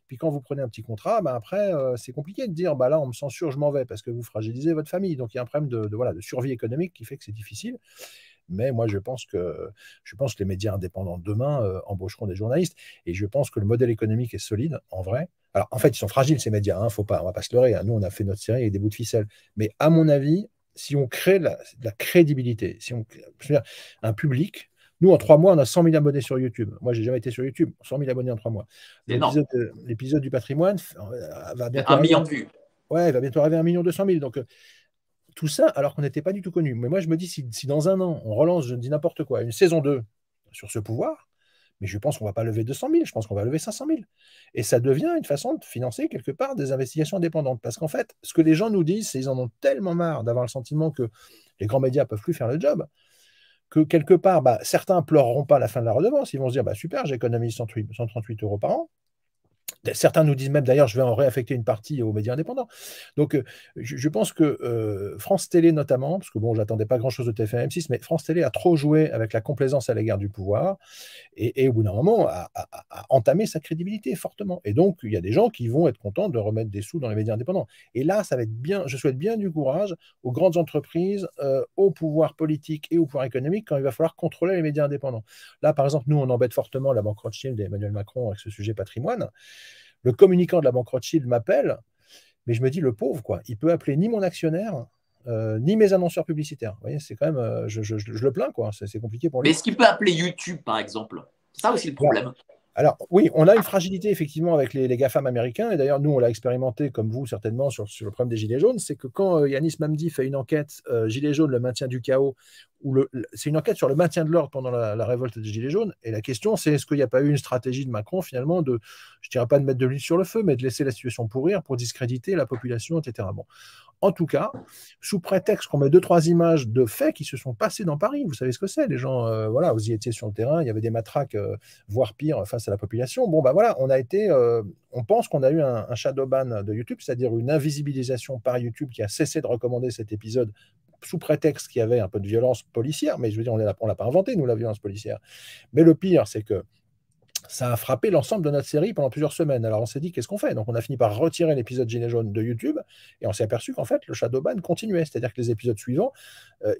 Puis quand vous prenez un petit contrat, après, c'est compliqué de dire là, on me censure, je m'en vais, parce que vous fragilisez votre famille. Donc il y a un problème de survie économique qui fait que c'est difficile. Mais moi, je pense que les médias indépendants demain embaucheront des journalistes. Et je pense que le modèle économique est solide, en vrai. Alors, en fait, ils sont fragiles, ces médias. On ne va pas se leurrer. Nous, on a fait notre série avec des bouts de ficelle. Mais à mon avis, si on crée la crédibilité, je veux dire, un public... Nous, en 3 mois, on a 100 000 abonnés sur YouTube. Moi, je n'ai jamais été sur YouTube. 100 000 abonnés en 3 mois. L'épisode du patrimoine va bientôt arriver. 1 million de vues. Ouais, il va bientôt arriver à 1 200 000. Donc, tout ça, alors qu'on n'était pas du tout connus. Mais moi, je me dis, si dans un an, on relance, je dis n'importe quoi, une saison 2 sur ce pouvoir, mais je pense qu'on ne va pas lever 200 000. Je pense qu'on va lever 500 000. Et ça devient une façon de financer quelque part des investigations indépendantes. Parce qu'en fait, ce que les gens nous disent, c'est qu'ils en ont tellement marre d'avoir le sentiment que les grands médias ne peuvent plus faire le job, que quelque part, certains pleureront pas à la fin de la redevance. Ils vont se dire, super, j'économise 138 € par an. Certains nous disent même, d'ailleurs, je vais en réaffecter une partie aux médias indépendants. Donc, je pense que France Télé, notamment, parce que bon, j'attendais pas grand-chose de TF1 M6, mais France Télé a trop joué avec la complaisance à l'égard du pouvoir et au bout d'un moment, a entamé sa crédibilité fortement. Et donc, il y a des gens qui vont être contents de remettre des sous dans les médias indépendants. Et là, ça va être bien, je souhaite bien du courage aux grandes entreprises, au pouvoir politique et au pouvoir économique quand il va falloir contrôler les médias indépendants. Là, par exemple, nous, on embête fortement la banque Rothschild d'Emmanuel Macron avec ce sujet patrimoine. Le communicant de la banque Rothschild m'appelle, mais je me dis, le pauvre, quoi, il peut appeler ni mon actionnaire, ni mes annonceurs publicitaires. Vous voyez, c'est quand même, je le plains, quoi. C'est compliqué pour lui. Mais est-ce qu'il peut appeler YouTube, par exemple? C'est ça aussi le problème. Alors, oui, on a une fragilité, effectivement, avec les GAFAM américains. Et d'ailleurs, nous, on l'a expérimenté, comme vous, certainement, sur le problème des Gilets jaunes. C'est que quand Yanis Mamdi fait une enquête Gilets jaunes, le maintien du chaos, c'est une enquête sur le maintien de l'ordre pendant la révolte des Gilets jaunes. Et la question, c'est est-ce qu'il n'y a pas eu une stratégie de Macron, finalement, je ne dirais pas de mettre de l'huile sur le feu, mais de laisser la situation pourrir pour discréditer la population, etc. Bon. En tout cas, sous prétexte qu'on met 2-3 images de faits qui se sont passés dans Paris, vous savez ce que c'est, les gens, voilà, vous y étiez sur le terrain, il y avait des matraques, voire pire, face à la population. Bon, voilà, on pense qu'on a eu un shadow ban de YouTube, c'est-à-dire une invisibilisation par YouTube qui a cessé de recommander cet épisode sous prétexte qu'il y avait un peu de violence policière, mais je veux dire, on ne l'a pas inventé, nous, la violence policière. Mais le pire, c'est que ça a frappé l'ensemble de notre série pendant plusieurs semaines. Alors on s'est dit, qu'est-ce qu'on fait? Donc on a fini par retirer l'épisode Gilets jaunes de YouTube et on s'est aperçu qu'en fait, le shadowban continuait. C'est-à-dire que les épisodes suivants,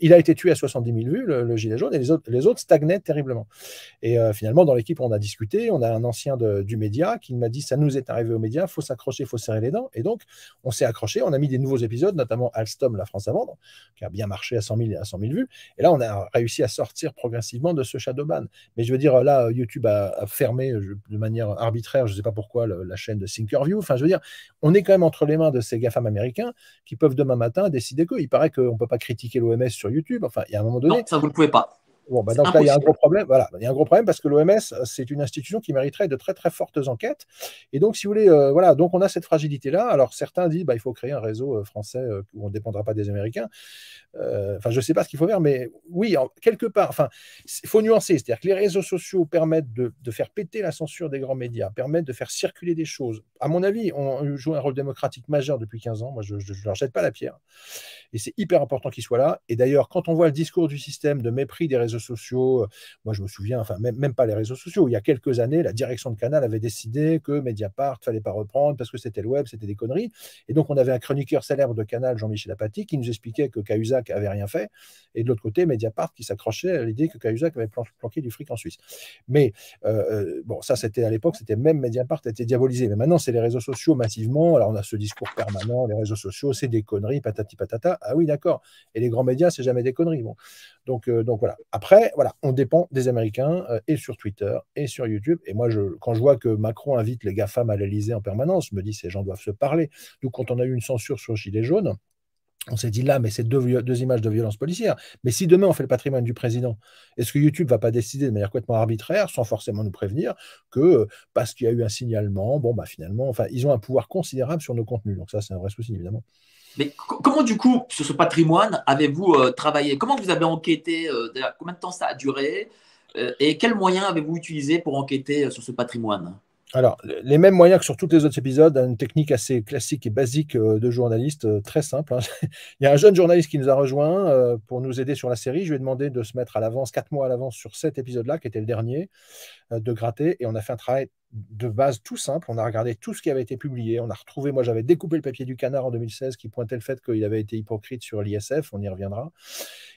il a été tué à 70 000 vues, le Gilet jaune, et les autres stagnaient terriblement. Et finalement, dans l'équipe, on a discuté. On a un ancien du média qui m'a dit, ça nous est arrivé aux médias, il faut s'accrocher, il faut serrer les dents. Et donc, on s'est accroché. On a mis des nouveaux épisodes, notamment Alstom, la France à vendre, qui a bien marché à 100 000 vues. Et là, on a réussi à sortir progressivement de ce shadowban. Mais je veux dire, là, YouTube a fermé fermé de manière arbitraire, je ne sais pas pourquoi, la chaîne de Thinkerview. Enfin, je veux dire, on est quand même entre les mains de ces GAFAM américains qui peuvent demain matin décider que. Il paraît qu'on ne peut pas critiquer l'OMS sur YouTube. Enfin, il y a un moment donné. Non, ça, vous ne pouvez pas. Bon, bah donc là, il y a un gros problème. Voilà, il y a un gros problème parce que l'OMS, c'est une institution qui mériterait de très très fortes enquêtes. Et donc, si vous voulez, voilà, donc on a cette fragilité-là. Alors, certains disent, bah, il faut créer un réseau français où on ne dépendra pas des Américains. Enfin, je ne sais pas ce qu'il faut faire, mais oui, quelque part, enfin, il faut nuancer. C'est-à-dire que les réseaux sociaux permettent de faire péter la censure des grands médias, permettent de faire circuler des choses. À mon avis, on joue un rôle démocratique majeur depuis 15 ans. Moi, je ne leur jette pas la pierre. Et c'est hyper important qu'ils soient là. Et d'ailleurs, quand on voit le discours du système de mépris des réseaux sociaux, moi je me souviens, enfin même pas les réseaux sociaux, il y a quelques années, la direction de Canal avait décidé que Mediapart fallait pas reprendre parce que c'était le web, c'était des conneries. Et donc on avait un chroniqueur célèbre de Canal, Jean-Michel Apathy, qui nous expliquait que Cahuzac avait rien fait. Et de l'autre côté, Mediapart qui s'accrochait à l'idée que Cahuzac avait planqué du fric en Suisse. Mais bon, ça c'était à l'époque, c'était même Mediapart était diabolisé. Mais maintenant, c'est les réseaux sociaux massivement. Alors on a ce discours permanent, les réseaux sociaux, c'est des conneries, patati patata. Ah oui, d'accord. Et les grands médias, c'est jamais des conneries. Bon. Donc voilà. Après, voilà, on dépend des Américains et sur Twitter et sur YouTube. Et moi, quand je vois que Macron invite les GAFAM à l'Élysée en permanence, je me dis ces gens doivent se parler. Donc quand on a eu une censure sur Gilets jaunes, on s'est dit là, mais c'est deux images de violence policière. Mais si demain on fait le patrimoine du président, est-ce que YouTube ne va pas décider de manière complètement arbitraire, sans forcément nous prévenir, que parce qu'il y a eu un signalement, bon, bah finalement, enfin, ils ont un pouvoir considérable sur nos contenus. Donc ça, c'est un vrai souci, évidemment. Mais comment, du coup, sur ce patrimoine, avez-vous travaillé? Comment vous avez enquêté? Combien de temps ça a duré? Et quels moyens avez-vous utilisé pour enquêter sur ce patrimoine? Alors, les mêmes moyens que sur tous les autres épisodes, une technique assez classique et basique de journaliste, très simple. Hein. Il y a un jeune journaliste qui nous a rejoint pour nous aider sur la série. Je lui ai demandé de se mettre à l'avance, 4 mois à l'avance, sur cet épisode-là, qui était le dernier, de gratter. Et on a fait un travail de base tout simple. On a regardé tout ce qui avait été publié. On a retrouvé, moi j'avais découpé le papier du Canard en 2016 qui pointait le fait qu'il avait été hypocrite sur l'ISF. On y reviendra.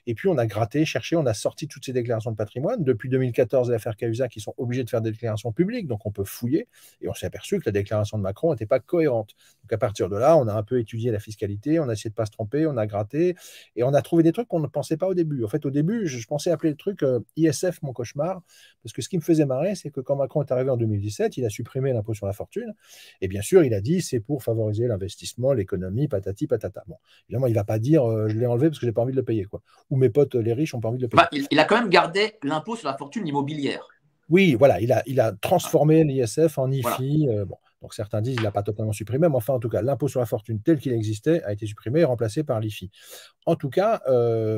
Et puis on a gratté, cherché, on a sorti toutes ces déclarations de patrimoine. Depuis 2014, l'affaire Cahuzac, qui sont obligés de faire des déclarations publiques, donc on peut fouiller. Et on s'est aperçu que la déclaration de Macron n'était pas cohérente. Donc à partir de là, on a un peu étudié la fiscalité, on a essayé de ne pas se tromper, on a gratté, et on a trouvé des trucs qu'on ne pensait pas au début. En fait, au début, je pensais appeler le truc ISF, mon cauchemar, parce que ce qui me faisait marrer, c'est que quand Macron est arrivé en 2017, il a supprimé l'impôt sur la fortune, et bien sûr, il a dit c'est pour favoriser l'investissement, l'économie, patati patata. Bon, évidemment, il ne va pas dire je l'ai enlevé parce que je n'ai pas envie de le payer, quoi. Ou mes potes, les riches, n'ont pas envie de le payer. Bah, il a quand même gardé l'impôt sur la fortune immobilière. Oui, voilà, il a transformé l'ISF en IFI. Voilà. Bon, donc certains disent qu'il n'a pas totalement supprimé, mais enfin, en tout cas, l'impôt sur la fortune tel qu'il existait a été supprimé et remplacé par l'IFI. En tout cas,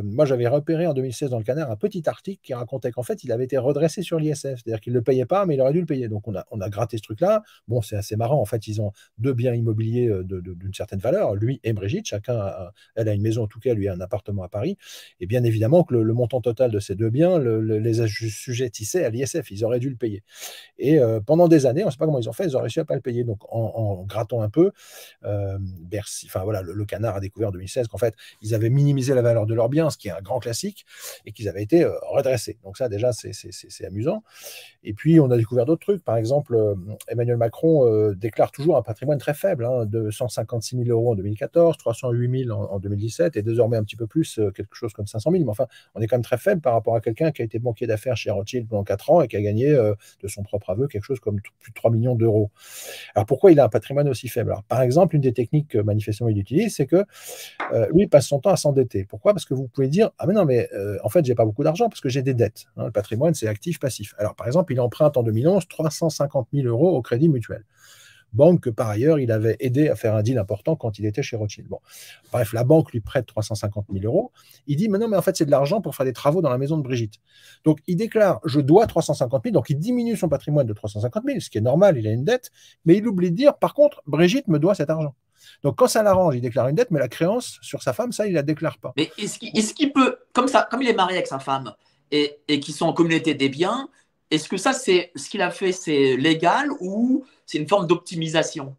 moi, j'avais repéré en 2016 dans le Canard un petit article qui racontait qu'en fait, il avait été redressé sur l'ISF, c'est-à-dire qu'il ne le payait pas, mais il aurait dû le payer. Donc, on a gratté ce truc-là. Bon, c'est assez marrant. En fait, ils ont 2 biens immobiliers d'une certaine valeur, lui et Brigitte. Elle a une maison, en tout cas, lui a un appartement à Paris. Et bien évidemment que le montant total de ces 2 biens les assujettissait à l'ISF. Ils auraient dû le payer. Et pendant des années, on ne sait pas comment ils ont fait, ils ont réussi à ne pas le payer. Donc, en grattant un peu, Bercy, enfin voilà, le Canard a découvert en 2016 qu'en fait, ils avaient minimisé la valeur de leurs biens, ce qui est un grand classique, et qu'ils avaient été redressés. Donc ça, déjà, c'est amusant. Et puis, on a découvert d'autres trucs. Par exemple, Emmanuel Macron déclare toujours un patrimoine très faible, hein, de 156 000 euros en 2014, 308 000 en 2017, et désormais un petit peu plus, quelque chose comme 500 000. Mais enfin, on est quand même très faible par rapport à quelqu'un qui a été banquier d'affaires chez Rothschild pendant 4 ans et qui a gagné, de son propre aveu, quelque chose comme plus de 3 millions d'euros. Alors, pourquoi il a un patrimoine aussi faible? Alors, par exemple, une des techniques que manifestement il utilise, c'est que lui, il passe son temps à s'endetter. Pourquoi? Parce que vous pouvez dire, ah mais non, mais en fait, j'ai pas beaucoup d'argent parce que j'ai des dettes. Hein, le patrimoine, c'est actif, passif. Alors, par exemple, il emprunte en 2011 350 000 euros au Crédit Mutuel. Banque que par ailleurs, il avait aidé à faire un deal important quand il était chez Rothschild. Bon. Bref, la banque lui prête 350 000 euros. Il dit, mais non, mais en fait, c'est de l'argent pour faire des travaux dans la maison de Brigitte. Donc, il déclare, je dois 350 000, donc il diminue son patrimoine de 350 000, ce qui est normal, il a une dette, mais il oublie de dire, par contre, Brigitte me doit cet argent. Donc, quand ça l'arrange, il déclare une dette, mais la créance sur sa femme, ça, il ne la déclare pas. Mais est-ce qu'il peut, comme ça, comme il est marié avec sa femme et qu'ils sont en communauté des biens, est-ce que ça, c'est ce qu'il a fait, c'est légal ou c'est une forme d'optimisation? Alors,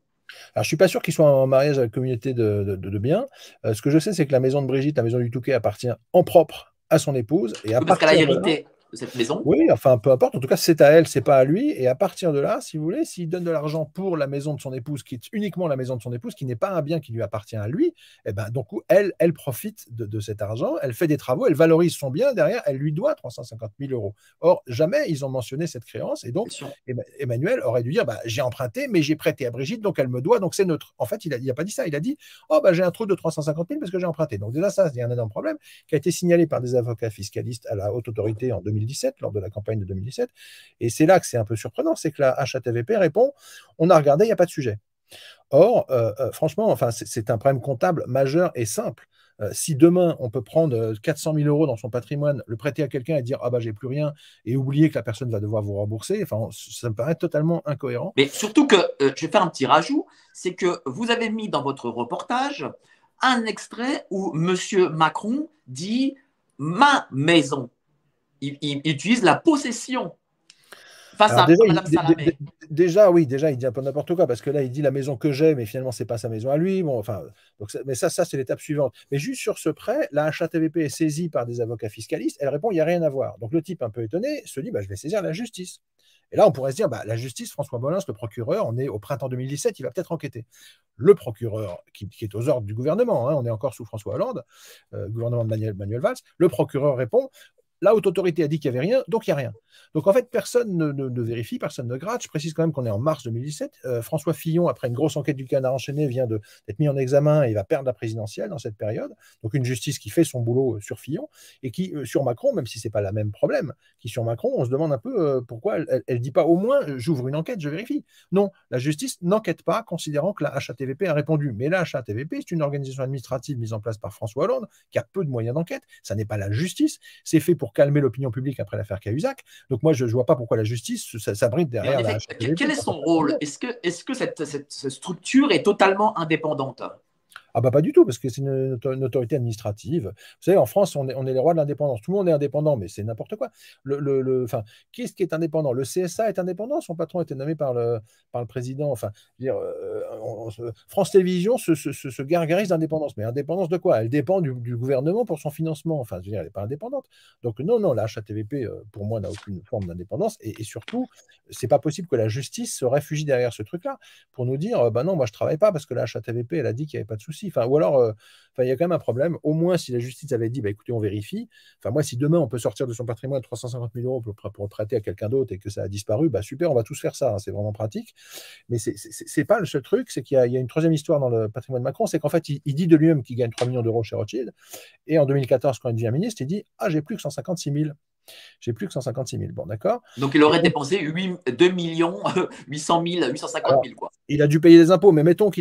je ne suis pas sûr qu'il soit en mariage avec la communauté de biens. Ce que je sais, c'est que la maison de Brigitte, la maison du Touquet, appartient en propre à son épouse. Et à Parce qu'elle a partir de là, hérité. cette maison? Oui, enfin, peu importe. En tout cas, c'est à elle, c'est pas à lui. Et à partir de là, si vous voulez, s'il donne de l'argent pour la maison de son épouse, qui est uniquement la maison de son épouse, qui n'est pas un bien qui lui appartient à lui, eh ben, donc, elle profite de cet argent, elle fait des travaux, elle valorise son bien. Derrière, elle lui doit 350 000 euros. Or, jamais ils ont mentionné cette créance. Et donc, Emmanuel aurait dû dire, bah, j'ai emprunté, mais j'ai prêté à Brigitte, donc elle me doit, donc c'est neutre. En fait, il n'a pas dit ça. Il a dit, oh, bah, j'ai un trou de 350 000 parce que j'ai emprunté. Donc, déjà, ça, il y a un énorme problème qui a été signalé par des avocats fiscalistes à la haute autorité en 2017, lors de la campagne de 2017. Et c'est là que c'est un peu surprenant, c'est que la HATVP répond, on a regardé, il n'y a pas de sujet. Or, franchement, enfin, c'est un problème comptable majeur et simple. Si demain, on peut prendre 400 000 euros dans son patrimoine, le prêter à quelqu'un et dire « Ah bah, j'ai plus rien » et oublier que la personne va devoir vous rembourser, enfin, ça me paraît totalement incohérent. Mais surtout que, je vais faire un petit rajout, c'est que vous avez mis dans votre reportage un extrait où M. Macron dit « ma maison ». Il utilise la possession face Alors à Mme Salamé. oui, déjà, il dit un peu n'importe quoi, parce que là, il dit la maison que j'ai, mais finalement, c'est pas sa maison à lui. Bon, enfin, donc mais ça c'est l'étape suivante. Mais juste sur ce prêt, la HATVP est saisie par des avocats fiscalistes. Elle répond, il n'y a rien à voir. Donc le type, un peu étonné, se dit, bah, je vais saisir la justice. Et là, on pourrait se dire, bah, la justice, François Molins, le procureur, on est au printemps 2017, il va peut-être enquêter. Le procureur, qui est aux ordres du gouvernement, hein, on est encore sous François Hollande, gouvernement de Manuel Valls, le procureur répond, la haute autorité a dit qu'il n'y avait rien, donc il n'y a rien. Donc en fait, personne ne vérifie, personne ne gratte. Je précise quand même qu'on est en mars 2017. François Fillon, après une grosse enquête du Canard enchaîné, vient d'être mis en examen et il va perdre la présidentielle dans cette période. Donc une justice qui fait son boulot sur Fillon et qui, sur Macron, même si ce n'est pas le même problème, qui sur Macron, on se demande un peu pourquoi elle ne dit pas au moins j'ouvre une enquête, je vérifie. Non, la justice n'enquête pas, considérant que la HATVP a répondu. Mais la HATVP, c'est une organisation administrative mise en place par François Hollande qui a peu de moyens d'enquête. Ça n'est pas la justice. C'est fait pour calmer l'opinion publique après l'affaire Cahuzac. Donc moi, je ne vois pas pourquoi la justice s'abrite derrière la HATVP. Quel est son rôle? Est-ce que cette structure est totalement indépendante? Ah bah pas du tout, parce que c'est une autorité administrative. Vous savez, en France, on est les rois de l'indépendance. Tout le monde est indépendant, mais c'est n'importe quoi. Enfin, qui est-ce qui est indépendant? Le CSA est indépendant, son patron a été nommé par le président. Enfin, je veux dire, France Télévisions se gargarise d'indépendance. Mais indépendance de quoi? Elle dépend du gouvernement pour son financement. Enfin, je veux dire, elle n'est pas indépendante. Donc non, la HATVP, pour moi, n'a aucune forme d'indépendance. Et surtout, c'est pas possible que la justice se réfugie derrière ce truc-là pour nous dire, bah non, moi je travaille pas parce que la HATVP, elle a dit qu'il n'y avait pas de souci. Enfin, ou alors, il y a quand même un problème. Au moins, si la justice avait dit, bah, écoutez, on vérifie. Enfin, moi, si demain, on peut sortir de son patrimoine 350 000 euros pour prêter à quelqu'un d'autre et que ça a disparu, bah, super, on va tous faire ça. Hein, c'est vraiment pratique. Mais c'est pas le seul truc. C'est qu'il y a une troisième histoire dans le patrimoine de Macron. C'est qu'en fait, il dit de lui-même qu'il gagne 3 millions d'euros chez Rothschild. Et en 2014, quand il devient ministre, il dit, ah, j'ai plus que 156 000. J'ai plus que 156 000. Bon, d'accord. Donc, il aurait dépensé 2 millions 800 000, 850 000, quoi. Il a dû payer des impôts, mais mettons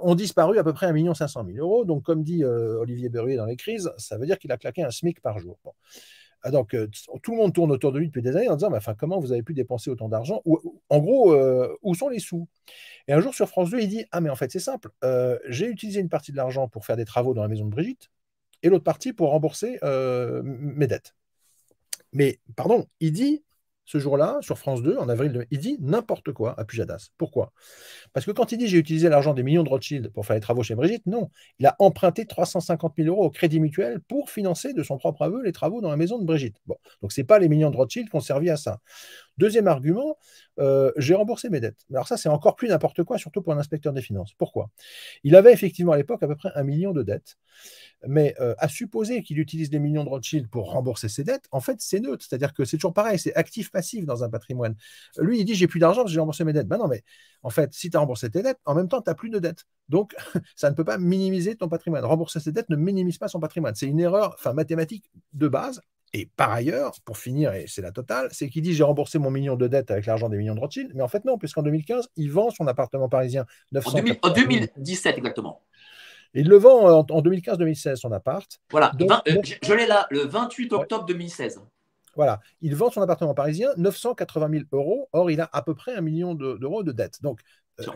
ont disparu à peu près 1 500 000 euros. Donc, comme dit Olivier Berruet dans Les Crises, ça veut dire qu'il a claqué un SMIC par jour. Bon. Donc, tout le monde tourne autour de lui depuis des années en disant mais enfin, comment vous avez pu dépenser autant d'argent? En gros, où sont les sous? Et un jour, sur France 2, il dit ah, mais en fait, c'est simple. J'ai utilisé une partie de l'argent pour faire des travaux dans la maison de Brigitte et l'autre partie pour rembourser mes dettes. Mais, pardon, il dit, ce jour-là, sur France 2, en avril, il dit n'importe quoi à Pujadas. Pourquoi? Parce que quand il dit j'ai utilisé l'argent des millions de Rothschild pour faire les travaux chez Brigitte, non. Il a emprunté 350 000 euros au Crédit Mutuel pour financer de son propre aveu les travaux dans la maison de Brigitte. Bon, donc ce n'est pas les millions de Rothschild qui ont servi à ça. Deuxième argument, j'ai remboursé mes dettes. Alors ça, c'est encore plus n'importe quoi, surtout pour un inspecteur des finances. Pourquoi? Il avait effectivement à l'époque à peu près 1 million de dettes. Mais à supposer qu'il utilise les millions de Rothschild pour rembourser ses dettes, en fait, c'est neutre. C'est-à-dire que c'est toujours pareil, c'est actif-passif dans un patrimoine. Lui, il dit j'ai plus d'argent parce que j'ai remboursé mes dettes. Ben non, mais en fait, si tu as remboursé tes dettes, en même temps, tu n'as plus de dettes. Donc, ça ne peut pas minimiser ton patrimoine. Rembourser ses dettes ne minimise pas son patrimoine. C'est une erreur mathématique de base. Et par ailleurs, pour finir, et c'est la totale, c'est qu'il dit j'ai remboursé mon million de dettes avec l'argent des millions de Rothschild. Mais en fait, non, puisqu'en 2015, il vend son appartement parisien 900 En 2017, exactement. Il le vend en 2015-2016, son appart. Voilà, je l'ai là, le 28 octobre 2016. Voilà, il vend son appartement parisien 980 000 euros. Or, il a à peu près 1 million d'euros de dettes. Donc,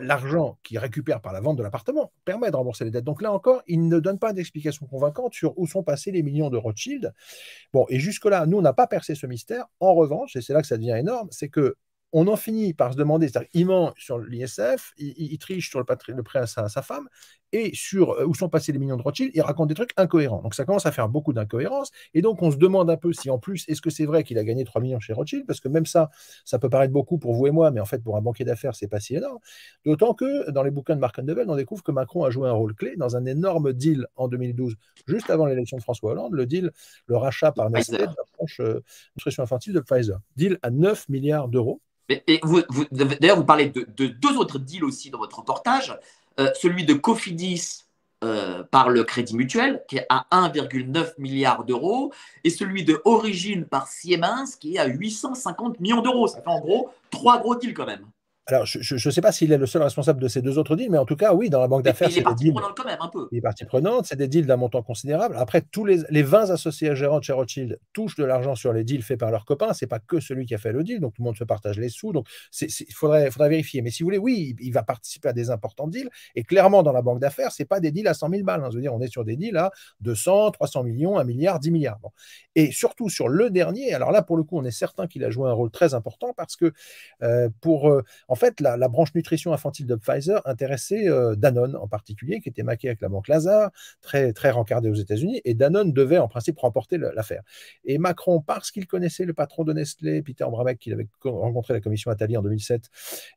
l'argent qu'il récupère par la vente de l'appartement permet de rembourser les dettes. Donc là encore, il ne donne pas d'explication convaincante sur où sont passés les millions de Rothschild. Bon, et jusque-là, nous, on n'a pas percé ce mystère. En revanche, et c'est là que ça devient énorme, c'est que on en finit par se demander, c'est-à-dire qu'il ment sur l'ISF, il triche sur le prêt à sa femme, et sur où sont passés les millions de Rothschild, il raconte des trucs incohérents. Donc ça commence à faire beaucoup d'incohérences, et donc on se demande un peu si en plus, est-ce que c'est vrai qu'il a gagné 3 millions chez Rothschild, parce que même ça peut paraître beaucoup pour vous et moi, mais en fait pour un banquier d'affaires, c'est pas si énorme. D'autant que dans les bouquins de Mark Andeveld, on découvre que Macron a joué un rôle clé dans un énorme deal en 2012, juste avant l'élection de François Hollande, le rachat par Nestlé de la branche nutrition infantile de Pfizer. Deal à 9 milliards d'euros. Et d'ailleurs, vous parlez de deux autres deals aussi dans votre reportage. Celui de Cofidis par le Crédit Mutuel, qui est à 1,9 milliard d'euros, et celui de Origine par Siemens, qui est à 850 millions d'euros. Ça fait en gros 3 gros deals quand même. Alors, je ne sais pas s'il est le seul responsable de ces 2 autres deals, mais en tout cas, oui, dans la banque d'affaires, c'est des deals. Quand même, un peu. Les parties prenantes, c'est des deals d'un montant considérable. Après, tous les 20 associés gérants de chez Rothschild touchent de l'argent sur les deals faits par leurs copains. Ce n'est pas que celui qui a fait le deal, donc tout le monde se partage les sous. Donc, il faudrait vérifier. Mais si vous voulez, oui, il va participer à des importants deals. Et clairement, dans la banque d'affaires, ce n'est pas des deals à 100 000 balles. Hein. Je veux dire, on est sur des deals à 200, 300 millions, 1 milliard, 10 milliards. Bon. Et surtout sur le dernier, alors là, pour le coup, on est certain qu'il a joué un rôle très important parce que en fait, la branche nutrition infantile de Pfizer intéressait Danone en particulier, qui était maqué avec la banque Lazare, très, très rencardée aux États-Unis, et Danone devait en principe remporter l'affaire. Et Macron, parce qu'il connaissait le patron de Nestlé, Peter Brabeck, qu'il avait rencontré à la commission Attali en 2007,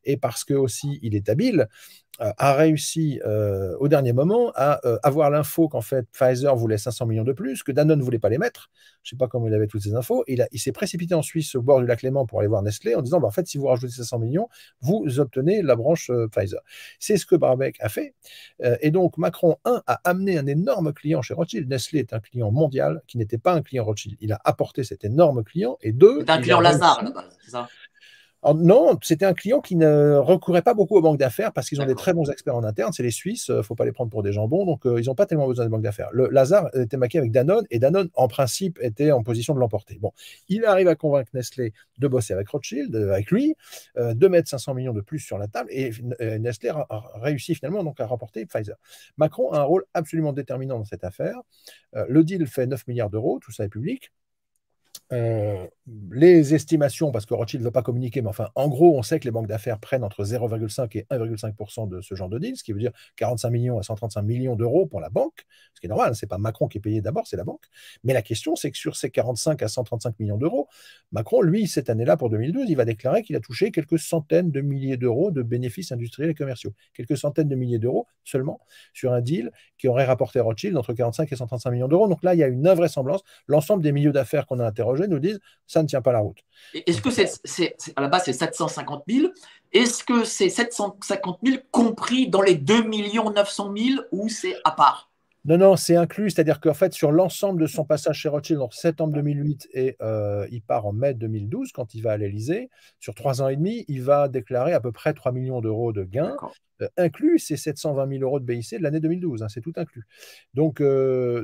et parce que aussi il est habile, a réussi au dernier moment à avoir l'info qu'en fait Pfizer voulait 500 millions de plus, que Danone ne voulait pas les mettre. Je ne sais pas comment il avait toutes ces infos. Il s'est précipité en Suisse au bord du lac Léman pour aller voir Nestlé en disant en fait, si vous rajoutez 500 millions, vous obtenez la branche Pfizer. C'est ce que Brabeck a fait. Et donc Macron, a amené un énorme client chez Rothschild. Nestlé est un client mondial qui n'était pas un client Rothschild. Il a apporté cet énorme client. Et 2, c'est un client Lazare à la base, c'est ça? Alors, non, c'était un client qui ne recourait pas beaucoup aux banques d'affaires parce qu'ils ont des très bons experts en interne. C'est les Suisses, il ne faut pas les prendre pour des jambons, donc ils n'ont pas tellement besoin des banques d'affaires. Le Lazare était maqué avec Danone et Danone, en principe, était en position de l'emporter. Bon, il arrive à convaincre Nestlé de bosser avec Rothschild, avec lui, de mettre 500 millions de plus sur la table et Nestlé a réussi finalement donc, à remporter Pfizer. Macron a un rôle absolument déterminant dans cette affaire. Le deal fait 9 milliards d'euros, tout ça est public. Les estimations, parce que Rothschild ne veut pas communiquer, mais enfin, en gros, on sait que les banques d'affaires prennent entre 0,5 et 1,5% de ce genre de deal, ce qui veut dire 45 millions à 135 millions d'euros pour la banque, ce qui est normal, ce n'est pas Macron qui est payé d'abord, c'est la banque. Mais la question, c'est que sur ces 45 à 135 millions d'euros, Macron, lui, cette année-là, pour 2012, il va déclarer qu'il a touché quelques centaines de milliers d'euros de bénéfices industriels et commerciaux. Quelques centaines de milliers d'euros seulement sur un deal qui aurait rapporté à Rothschild entre 45 et 135 millions d'euros. Donc là, il y a une invraisemblance. L'ensemble des milieux d'affaires qu'on a interrogés nous disent ça ne tient pas la route. Est-ce que à la base c'est 750 000? Est-ce que c'est 750 000 compris dans les 2 900 000 ou c'est à part? Non, c'est inclus, c'est-à-dire qu'en fait, sur l'ensemble de son passage chez Rothschild en septembre 2008 et il part en mai 2012, quand il va à l'Élysée, sur 3 ans et demi, il va déclarer à peu près 3 millions d'euros de gains, inclus ces 720 000 euros de BIC de l'année 2012, hein, c'est tout inclus. Donc,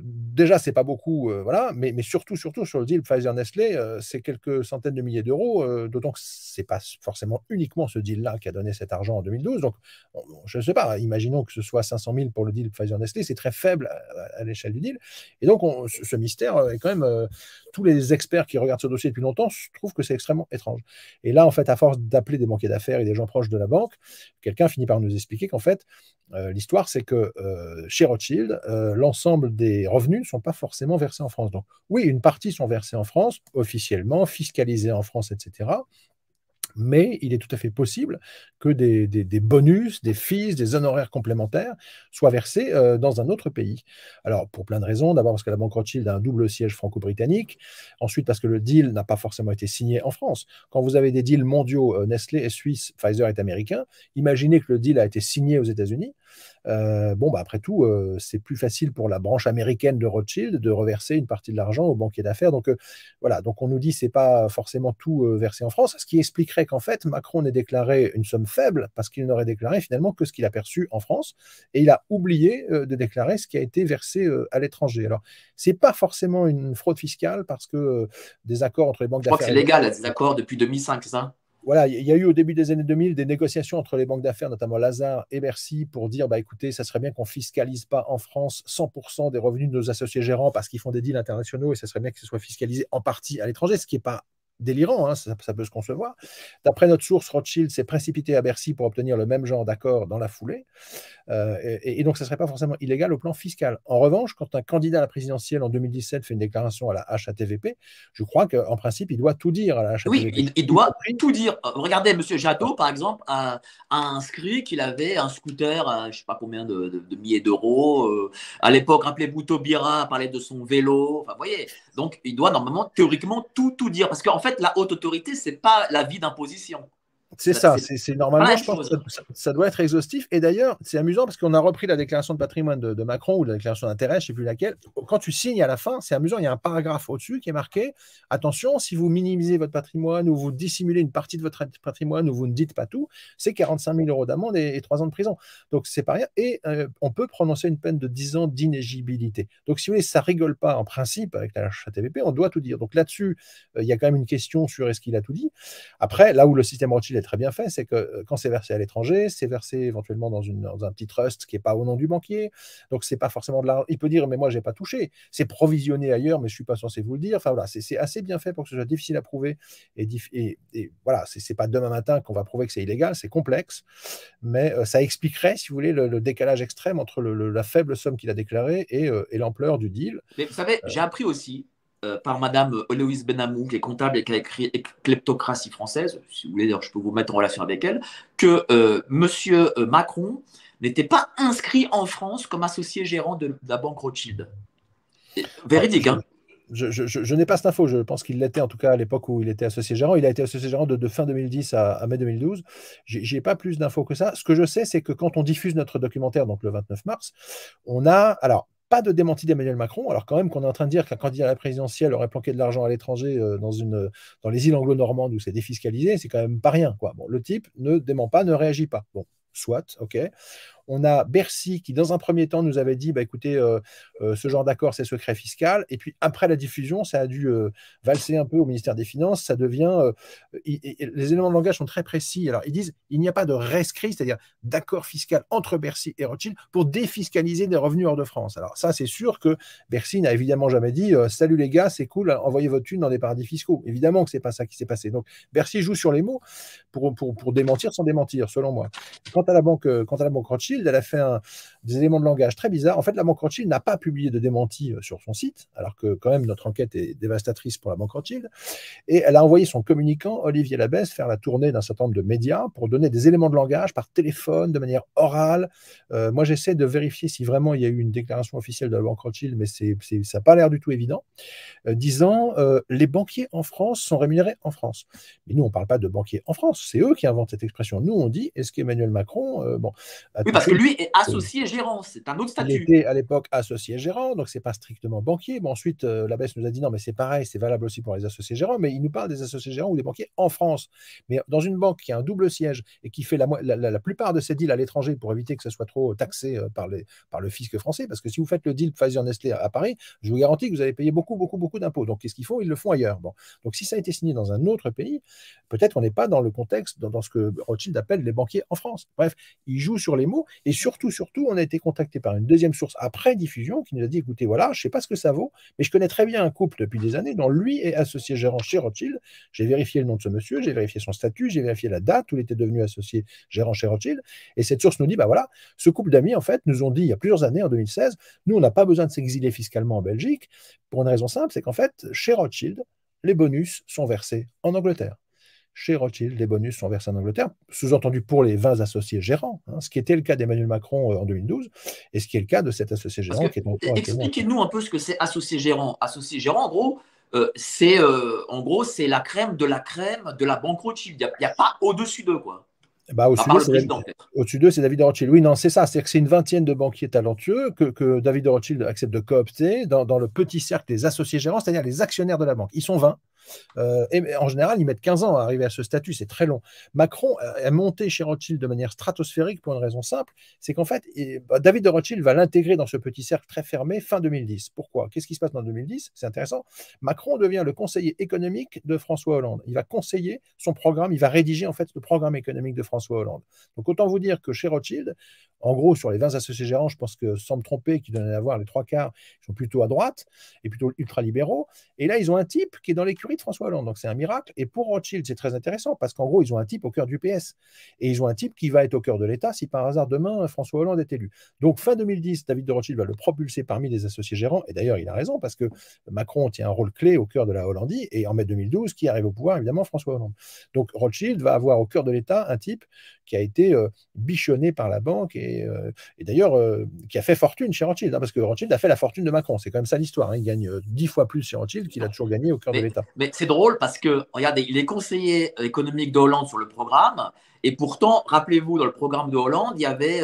déjà, c'est pas beaucoup, voilà, mais surtout sur le deal Pfizer-Nestlé, c'est quelques centaines de milliers d'euros, d'autant que c'est pas forcément uniquement ce deal-là qui a donné cet argent en 2012. Donc, je ne sais pas, imaginons que ce soit 500 000 pour le deal Pfizer-Nestlé, c'est très faible à l'échelle du deal. Et donc, ce mystère est quand même... tous les experts qui regardent ce dossier depuis longtemps trouvent que c'est extrêmement étrange. Et là, en fait, à force d'appeler des banquiers d'affaires et des gens proches de la banque, quelqu'un finit par nous expliquer qu'en fait, l'histoire, c'est que chez Rothschild, l'ensemble des revenus ne sont pas forcément versés en France. Donc, oui, une partie sont versés en France, officiellement, fiscalisés en France, etc. Mais il est tout à fait possible que des bonus, des fees, des honoraires complémentaires soient versés dans un autre pays. Alors, pour plein de raisons. D'abord parce que la banque Rothschild a un double siège franco-britannique. Ensuite, parce que le deal n'a pas forcément été signé en France. Quand vous avez des deals mondiaux, Nestlé est suisse, Pfizer est américain, imaginez que le deal a été signé aux États-Unis. Après tout, c'est plus facile pour la branche américaine de Rothschild de reverser une partie de l'argent aux banquiers d'affaires. Donc, voilà. Donc, on nous dit que ce n'est pas forcément tout versé en France, ce qui expliquerait qu'en fait, Macron ait déclaré une somme faible parce qu'il n'aurait déclaré finalement que ce qu'il a perçu en France et il a oublié de déclarer ce qui a été versé à l'étranger. Alors, ce n'est pas forcément une fraude fiscale parce que des accords entre les banques d'affaires... Je crois que c'est légal, ces accords depuis 2005, c'est ça? Voilà, il y a eu au début des années 2000 des négociations entre les banques d'affaires, notamment Lazare et Bercy, pour dire écoutez, ça serait bien qu'on ne fiscalise pas en France 100% des revenus de nos associés gérants parce qu'ils font des deals internationaux et ça serait bien que ce soit fiscalisé en partie à l'étranger, ce qui n'est pas délirant, hein, ça peut se concevoir. D'après notre source, Rothschild s'est précipité à Bercy pour obtenir le même genre d'accord dans la foulée. Et donc, ça ne serait pas forcément illégal au plan fiscal. En revanche, quand un candidat à la présidentielle en 2017 fait une déclaration à la HATVP, je crois qu'en principe, il doit tout dire à la Oui, HATVP. il doit tout dire. Regardez, M. Jadot, par exemple, a inscrit qu'il avait un scooter à je ne sais pas combien de milliers d'euros. À l'époque, rappelez-vous, Taubira parlait de son vélo. Enfin, vous voyez, donc il doit normalement, théoriquement, tout dire. Parce qu'en fait, la haute autorité, ce n'est pas l'avis d'imposition. C'est ça, c'est pas la normalement, même je pense chose. que ça doit être exhaustif. Et d'ailleurs, c'est amusant parce qu'on a repris la déclaration de patrimoine de Macron ou la déclaration d'intérêt, je ne sais plus laquelle. Quand tu signes à la fin, c'est amusant, il y a un paragraphe au-dessus qui est marqué attention, si vous minimisez votre patrimoine ou vous dissimulez une partie de votre patrimoine ou vous ne dites pas tout, c'est 45 000 euros d'amende et 3 ans de prison. Donc, c'est pas rien. Et on peut prononcer une peine de 10 ans d'inéligibilité. Donc, si vous voulez, ça rigole pas en principe avec la HATVP, on doit tout dire. Donc, là-dessus, il y a quand même une question sur est-ce qu'il a tout dit. Après, là où le système Rothschild est très bien fait, c'est que quand c'est versé à l'étranger, c'est versé éventuellement dans un petit trust qui n'est pas au nom du banquier. Donc, c'est pas forcément de l'argent. Il peut dire, mais moi, je n'ai pas touché. C'est provisionné ailleurs, mais je ne suis pas censé vous le dire. Enfin, voilà, c'est assez bien fait pour que ce soit difficile à prouver. Et voilà, ce n'est pas demain matin qu'on va prouver que c'est illégal, c'est complexe. Mais ça expliquerait, si vous voulez, le décalage extrême entre la faible somme qu'il a déclarée et l'ampleur du deal. Mais vous savez, j'ai appris aussi par Madame Héloïse Benamou, qui est comptable et qui a écrit Kleptocratie française, si vous voulez, d'ailleurs, je peux vous mettre en relation avec elle, que Monsieur Macron n'était pas inscrit en France comme associé gérant de la banque Rothschild. Véridique, hein? Je n'ai pas cette info, je pense qu'il l'était en tout cas à l'époque où il était associé gérant. Il a été associé gérant de fin 2010 à mai 2012. Je n'ai pas plus d'infos que ça. Ce que je sais, c'est que quand on diffuse notre documentaire, donc le 29 mars, on a, alors, pas de démenti d'Emmanuel Macron, alors quand même qu'on est en train de dire qu'un candidat à la présidentielle aurait planqué de l'argent à l'étranger dans les îles anglo-normandes où c'est défiscalisé, c'est quand même pas rien, quoi. Bon, le type ne dément pas, ne réagit pas. Bon, soit, ok. On a Bercy qui, dans un premier temps, nous avait dit bah, écoutez, ce genre d'accord, c'est secret fiscal. Et puis, après la diffusion, ça a dû valser un peu au ministère des Finances. Ça devient. Les éléments de langage sont très précis. Alors, ils disent il n'y a pas de rescrit, c'est-à-dire d'accord fiscal entre Bercy et Rothschild pour défiscaliser des revenus hors de France. Alors, ça, c'est sûr que Bercy n'a évidemment jamais dit salut les gars, c'est cool, envoyez votre thune dans des paradis fiscaux. Évidemment que ce n'est pas ça qui s'est passé. Donc, Bercy joue sur les mots pour démentir sans démentir, selon moi. Quant à la banque Rothschild, elle a fait des éléments de langage très bizarres. En fait, la banque Rothschild n'a pas publié de démenti sur son site, alors que quand même notre enquête est dévastatrice pour la banque Rothschild. Et elle a envoyé son communicant, Olivier Labesse, faire la tournée d'un certain nombre de médias pour donner des éléments de langage par téléphone, de manière orale. Moi, j'essaie de vérifier si vraiment il y a eu une déclaration officielle de la banque Rothschild, mais ça n'a pas l'air du tout évident, disant les banquiers en France sont rémunérés en France. Mais nous, on ne parle pas de banquiers en France, c'est eux qui inventent cette expression. Nous, on dit, est-ce qu'Emmanuel Macron, oui, parce que lui est associé gérant, c'est un autre statut. Il était à l'époque associé gérant, donc c'est pas strictement banquier. Bon, ensuite, Labesse nous a dit non, mais c'est pareil, c'est valable aussi pour les associés gérants, mais il nous parle des associés gérants ou des banquiers en France. Mais dans une banque qui a un double siège et qui fait la plupart de ses deals à l'étranger pour éviter que ça soit trop taxé par le fisc français, parce que si vous faites le deal Pfizer-Nestlé à Paris, je vous garantis que vous allez payer beaucoup d'impôts. Donc, qu'est-ce qu'ils font? Ils le font ailleurs. Bon. Donc, si ça a été signé dans un autre pays, peut-être on n'est pas dans le contexte, dans ce que Rothschild appelle les banquiers en France. Bref, il joue sur les mots et surtout, on a été contacté par une deuxième source après diffusion qui nous a dit écoutez, voilà, je ne sais pas ce que ça vaut, mais je connais très bien un couple depuis des années dont lui est associé gérant chez Rothschild. J'ai vérifié le nom de ce monsieur, j'ai vérifié son statut, j'ai vérifié la date où il était devenu associé gérant chez Rothschild. Et cette source nous dit bah voilà, ce couple d'amis, en fait, nous ont dit il y a plusieurs années, en 2016, nous, on n'a pas besoin de s'exiler fiscalement en Belgique pour une raison simple, c'est qu'en fait, chez Rothschild, les bonus sont versés en Angleterre. Chez Rothschild, les bonus sont versés en Angleterre, sous-entendu pour les 20 associés gérants, ce qui était le cas d'Emmanuel Macron en 2012, et ce qui est le cas de cet associé gérant qui est encore actuellement. Expliquez-nous un peu ce que c'est associé gérant. Associé gérant, en gros, c'est la crème de la banque Rothschild. Il n'y a pas au-dessus d'eux, quoi. Bah, au-dessus d'eux, c'est David de Rothschild. Oui, non, c'est ça. C'est-à-dire que c'est une vingtaine de banquiers talentueux que David de Rothschild accepte de coopter dans le petit cercle des associés gérants, c'est-à-dire les actionnaires de la banque. Ils sont 20. Et en général, ils mettent 15 ans à arriver à ce statut, c'est très long. Macron est monté chez Rothschild de manière stratosphérique pour une raison simple, c'est qu'en fait, David de Rothschild va l'intégrer dans ce petit cercle très fermé fin 2010. Pourquoi? Qu'est-ce qui se passe dans 2010? C'est intéressant. Macron devient le conseiller économique de François Hollande. Il va conseiller son programme, il va rédiger en fait le programme économique de François Hollande. Donc autant vous dire que chez Rothschild, En gros, sur les 20 associés gérants, je pense que, sans me tromper, qui doivent en avoir les 3 quarts, ils sont plutôt à droite et plutôt ultra-libéraux. Et là, ils ont un type qui est dans l'écurie de François Hollande. Donc, c'est un miracle. Et pour Rothschild, c'est très intéressant parce qu'en gros, ils ont un type au cœur du PS. Et ils ont un type qui va être au cœur de l'État si par hasard demain, François Hollande est élu. Donc, fin 2010, David de Rothschild va le propulser parmi les associés gérants. Et d'ailleurs, il a raison parce que Macron tient un rôle clé au cœur de la Hollandie. Et en mai 2012, qui arrive au pouvoir, évidemment, François Hollande. Donc, Rothschild va avoir au cœur de l'État un type qui a été bichonné par la banque et d'ailleurs qui a fait fortune chez Rothschild, parce que Rothschild a fait la fortune de Macron. C'est quand même ça l'histoire. Il gagne 10 fois plus chez Rothschild qu'il a toujours gagné au cœur de l'État. Mais c'est drôle parce que, regardez, il est conseiller économique de Hollande sur le programme. Et pourtant, rappelez-vous, dans le programme de Hollande, il y avait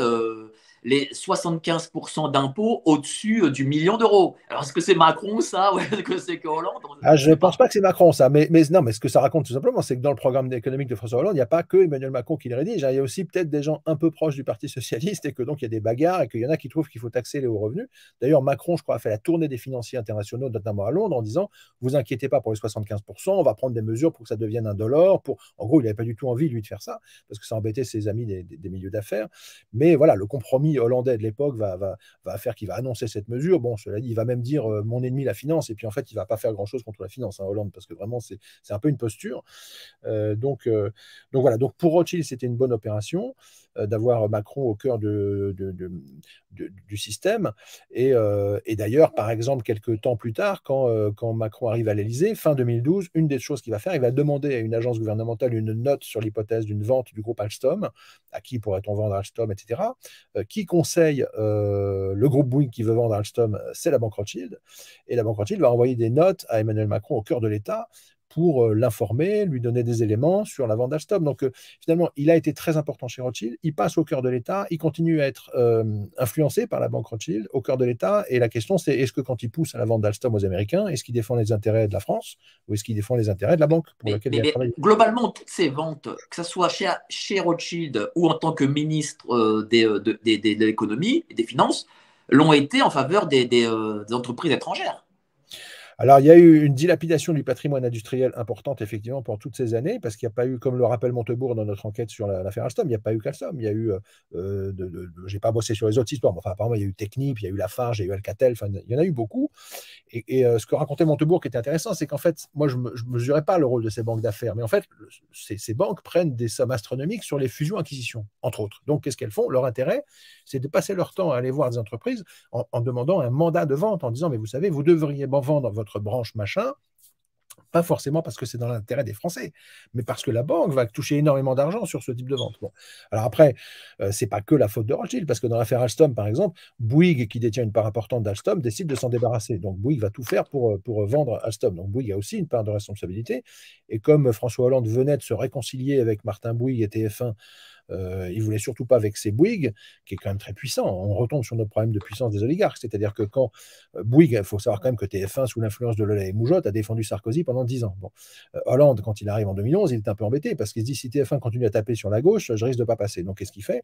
les 75% d'impôts au-dessus du million d'euros. Alors, est-ce que c'est Macron, ça, ou est-ce que c'est que Hollande? Je ne pense pas que c'est Macron, ça. Mais non, mais ce que ça raconte tout simplement, c'est que dans le programme économique de François Hollande, il n'y a pas que Emmanuel Macron qui le rédige. Il y a aussi peut-être des gens un peu proches du Parti socialiste et que donc il y a des bagarres et qu'il y en a qui trouvent qu'il faut taxer les hauts revenus. D'ailleurs, Macron, je crois, a fait la tournée des financiers internationaux, notamment à Londres, en disant vous inquiétez pas pour les 75%, on va prendre des mesures pour que ça devienne indolore. En gros, il n'avait pas du tout envie, lui, de faire ça, parce que ça embêtait ses amis des milieux d'affaires. Mais voilà, le compromis hollandais de l'époque va faire qu'il va annoncer cette mesure. Bon, cela dit, il va même dire mon ennemi, la finance, et puis en fait, il ne va pas faire grand-chose contre la finance, hein, Hollande, parce que vraiment, c'est un peu une posture. Donc voilà, donc pour Rothschild, c'était une bonne opération d'avoir Macron au cœur du système. Et d'ailleurs, par exemple, quelques temps plus tard, quand Macron arrive à l'Élysée, fin 2012, une des choses qu'il va faire, il va demander à une agence gouvernementale une note sur l'hypothèse d'une vente du groupe Alstom. À qui pourrait-on vendre Alstom, etc. Qui conseille le groupe Bouygues qui veut vendre Alstom? C'est la banque Rothschild. Et la banque Rothschild va envoyer des notes à Emmanuel Macron au cœur de l'État pour l'informer, lui donner des éléments sur la vente d'Alstom. Donc finalement, il a été très important chez Rothschild, il passe au cœur de l'État, il continue à être influencé par la banque Rothschild au cœur de l'État, et la question c'est, est-ce que quand il pousse à la vente d'Alstom aux Américains, est-ce qu'il défend les intérêts de la France ou est-ce qu'il défend les intérêts de la banque pour laquelle il a travaillé? Globalement, toutes ces ventes, que ce soit chez Rothschild ou en tant que ministre de l'économie et des finances, l'ont été en faveur des entreprises étrangères. Alors, il y a eu une dilapidation du patrimoine industriel importante, effectivement, pendant toutes ces années, parce qu'il n'y a pas eu, comme le rappelle Montebourg dans notre enquête sur l'affaire Alstom, il n'y a pas eu qu'Alstom. Il y a eu, j'ai pas bossé sur les autres histoires, mais enfin, apparemment, il y a eu Technip, il y a eu Lafarge, il y a eu Alcatel, enfin, il y en a eu beaucoup. Et ce que racontait Montebourg qui était intéressant, c'est qu'en fait, moi, je ne mesurais pas le rôle de ces banques d'affaires, mais en fait, ces banques prennent des sommes astronomiques sur les fusions-acquisitions, entre autres. Donc, qu'est-ce qu'elles font? Leur intérêt, c'est de passer leur temps à aller voir des entreprises en demandant un mandat de vente, en disant, mais vous savez, vous devriez vendre votre branche machin, pas forcément parce que c'est dans l'intérêt des Français, mais parce que la banque va toucher énormément d'argent sur ce type de vente. Bon. Alors après, c'est pas que la faute de Rothschild, parce que dans l'affaire Alstom, par exemple, Bouygues, qui détient une part importante d'Alstom, décide de s'en débarrasser. Donc Bouygues va tout faire pour vendre Alstom. Donc Bouygues a aussi une part de responsabilité. Et comme François Hollande venait de se réconcilier avec Martin Bouygues et TF1, il ne voulait surtout pas vexer Bouygues, qui est quand même très puissant. On retombe sur notre problème de puissance des oligarques. C'est-à-dire que quand Bouygues, il faut savoir quand même que TF1, sous l'influence de Lola et Moujotte, a défendu Sarkozy pendant 10 ans. Bon. Hollande, quand il arrive en 2011, il est un peu embêté parce qu'il se dit si TF1 continue à taper sur la gauche, je risque de ne pas passer. Donc qu'est-ce qu'il fait?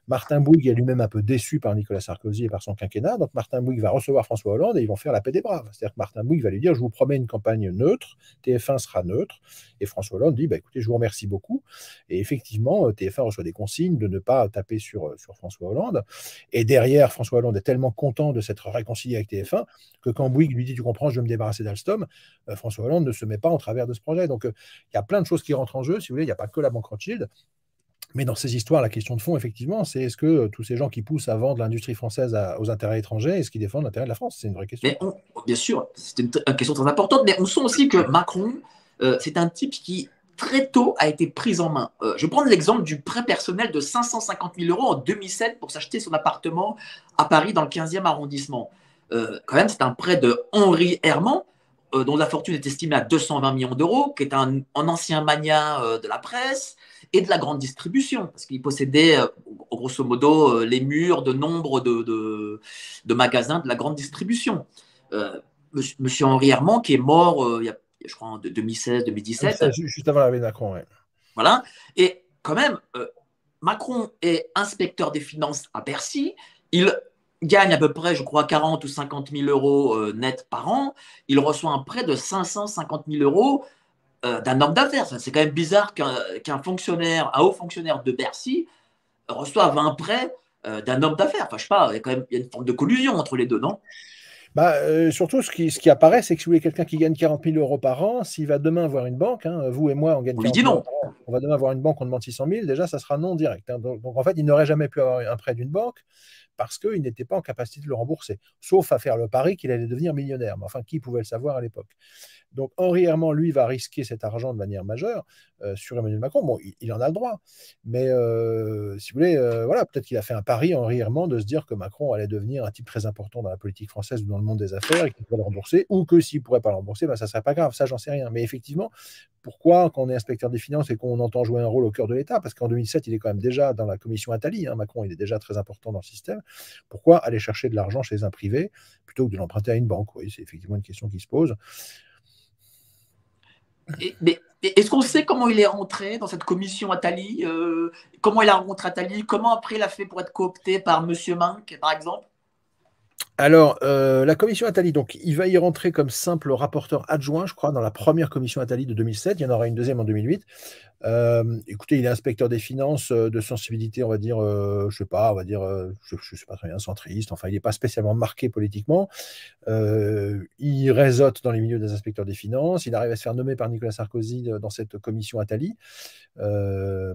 Martin Bouygues est lui-même un peu déçu par Nicolas Sarkozy et par son quinquennat. Donc Martin Bouygues va recevoir François Hollande et ils vont faire la paix des braves. C'est-à-dire que Martin Bouygues va lui dire je vous promets une campagne neutre, TF1 sera neutre. Et François Hollande dit écoutez, je vous remercie beaucoup. Et effectivement, TF1 reçoit des consignes de ne pas taper sur François Hollande. Et derrière, François Hollande est tellement content de s'être réconcilié avec TF1 que quand Bouygues lui dit tu comprends, je vais me débarrasser d'Alstom, François Hollande ne se met pas en travers de ce projet. Donc il y a plein de choses qui rentrent en jeu, si vous voulez, il n'y a pas que la banque Rothschild. Mais dans ces histoires, la question de fond, effectivement, c'est est-ce que tous ces gens qui poussent à vendre l'industrie française aux intérêts étrangers, est-ce qu'ils défendent l'intérêt de la France? C'est une vraie question. Mais bien sûr, c'est une question très importante, mais on sent aussi que Macron, c'est un type qui très tôt a été pris en main. Je vais prendre l'exemple du prêt personnel de 550 000 € en 2007 pour s'acheter son appartement à Paris dans le 15e arrondissement. Quand même, c'est un prêt de Henri Herman, dont la fortune est estimée à 220 millions d'euros, qui est un ancien magnat de la presse et de la grande distribution, parce qu'il possédait, grosso modo, les murs de nombre de magasins de la grande distribution. Monsieur Henri Herman, qui est mort il y a, je crois, en 2016-2017. Juste avant l'arrivée de Macron, oui. Voilà. Et quand même, Macron est inspecteur des finances à Bercy. Il gagne à peu près, je crois, 40 ou 50 000 € net par an. Il reçoit un prêt de 550 000 € d'un homme d'affaires. C'est quand même bizarre qu'un fonctionnaire, un haut fonctionnaire de Bercy reçoive un prêt d'un homme d'affaires. Enfin, je sais pas, il y a une forme de collusion entre les deux, non? Surtout, ce qui apparaît, c'est que si vous voulez quelqu'un qui gagne 40 000 euros par an, s'il va demain voir une banque, hein, vous et moi, on gagne On lui 40 dit 000 euros non. par an, on va demain voir une banque, on demande 600 000, déjà, ça sera non direct. Hein. Donc, en fait, il n'aurait jamais pu avoir un prêt d'une banque parce qu'il n'était pas en capacité de le rembourser, sauf à faire le pari qu'il allait devenir millionnaire. Mais enfin, qui pouvait le savoir à l'époque? Donc Henri Herman, lui, va risquer cet argent de manière majeure sur Emmanuel Macron. Bon, il en a le droit. Mais si vous voulez, voilà, peut-être qu'il a fait un pari, Henri Herman, de se dire que Macron allait devenir un type très important dans la politique française ou dans le monde des affaires et qu'il pourrait le rembourser, ou que s'il ne pourrait pas le rembourser, ben, ça ne serait pas grave. Ça, j'en sais rien. Mais effectivement, pourquoi, quand on est inspecteur des finances et qu'on entend jouer un rôle au cœur de l'État, parce qu'en 2007, il est quand même déjà dans la commission Attali, hein, Macron, il est déjà très important dans le système, pourquoi aller chercher de l'argent chez un privé plutôt que de l'emprunter à une banque? Oui, c'est effectivement une question qui se pose. Mais est-ce qu'on sait comment il est rentré dans cette commission Attali? Comment il a rencontré Attali? Comment après il a fait pour être coopté par Monsieur Mank, par exemple? Alors, la commission Attali, donc, il va y rentrer comme simple rapporteur adjoint, je crois, dans la première commission Attali de 2007. Il y en aura une deuxième en 2008. Écoutez, il est inspecteur des finances, de sensibilité, on va dire, je sais pas, on va dire, je sais pas très bien, centriste. Enfin, il n'est pas spécialement marqué politiquement. Il réseaute dans les milieux des inspecteurs des finances. Il arrive à se faire nommer par Nicolas Sarkozy dans cette commission Attali. Je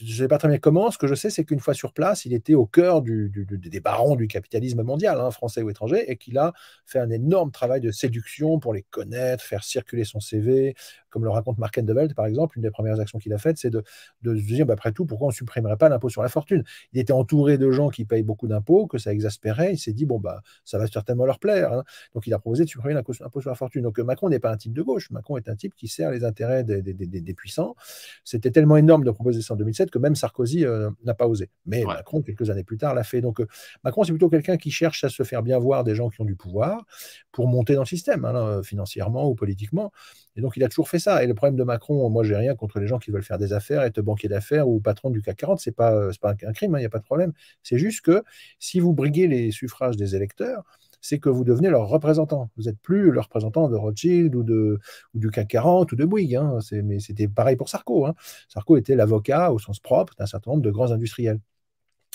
ne sais pas très bien comment. Ce que je sais, c'est qu'une fois sur place, il était au cœur des barons du capitalisme mondial, hein, français ou étranger, et qu'il a fait un énorme travail de séduction pour les connaître, faire circuler son CV, comme le raconte Mark Endeveld, par exemple. Une des premières actions qu'il a faites, c'est de se dire, bah, après tout, pourquoi on ne supprimerait pas l'impôt sur la fortune? Il était entouré de gens qui payent beaucoup d'impôts, que ça exaspérait. Il s'est dit, bon, bah, ça va certainement leur plaire, hein. Donc, il a proposé de supprimer l'impôt sur la fortune. Donc, Macron n'est pas un type de gauche. Macron est un type qui sert les intérêts des puissants. C'était tellement énorme de proposer ça en 2007 que même Sarkozy n'a pas osé. Mais Ouais. Macron, quelques années plus tard, l'a fait. Donc, Macron, c'est plutôt quelqu'un qui cherche à se faire bien voir des gens qui ont du pouvoir pour monter dans le système, hein, financièrement ou politiquement. Et donc, il a toujours fait ça. Et le problème de Macron, moi, j'ai rien contre les gens qui veulent faire des affaires, être banquier d'affaires ou patron du CAC 40. C'est pas un crime, il n'y a pas de problème. C'est juste que si vous briguez les suffrages des électeurs, c'est que vous devenez leur représentant. Vous n'êtes plus le représentant de Rothschild ou du CAC 40 ou de Bouygues, hein. Mais c'était pareil pour Sarko, hein. Sarko était l'avocat, au sens propre, d'un certain nombre de grands industriels.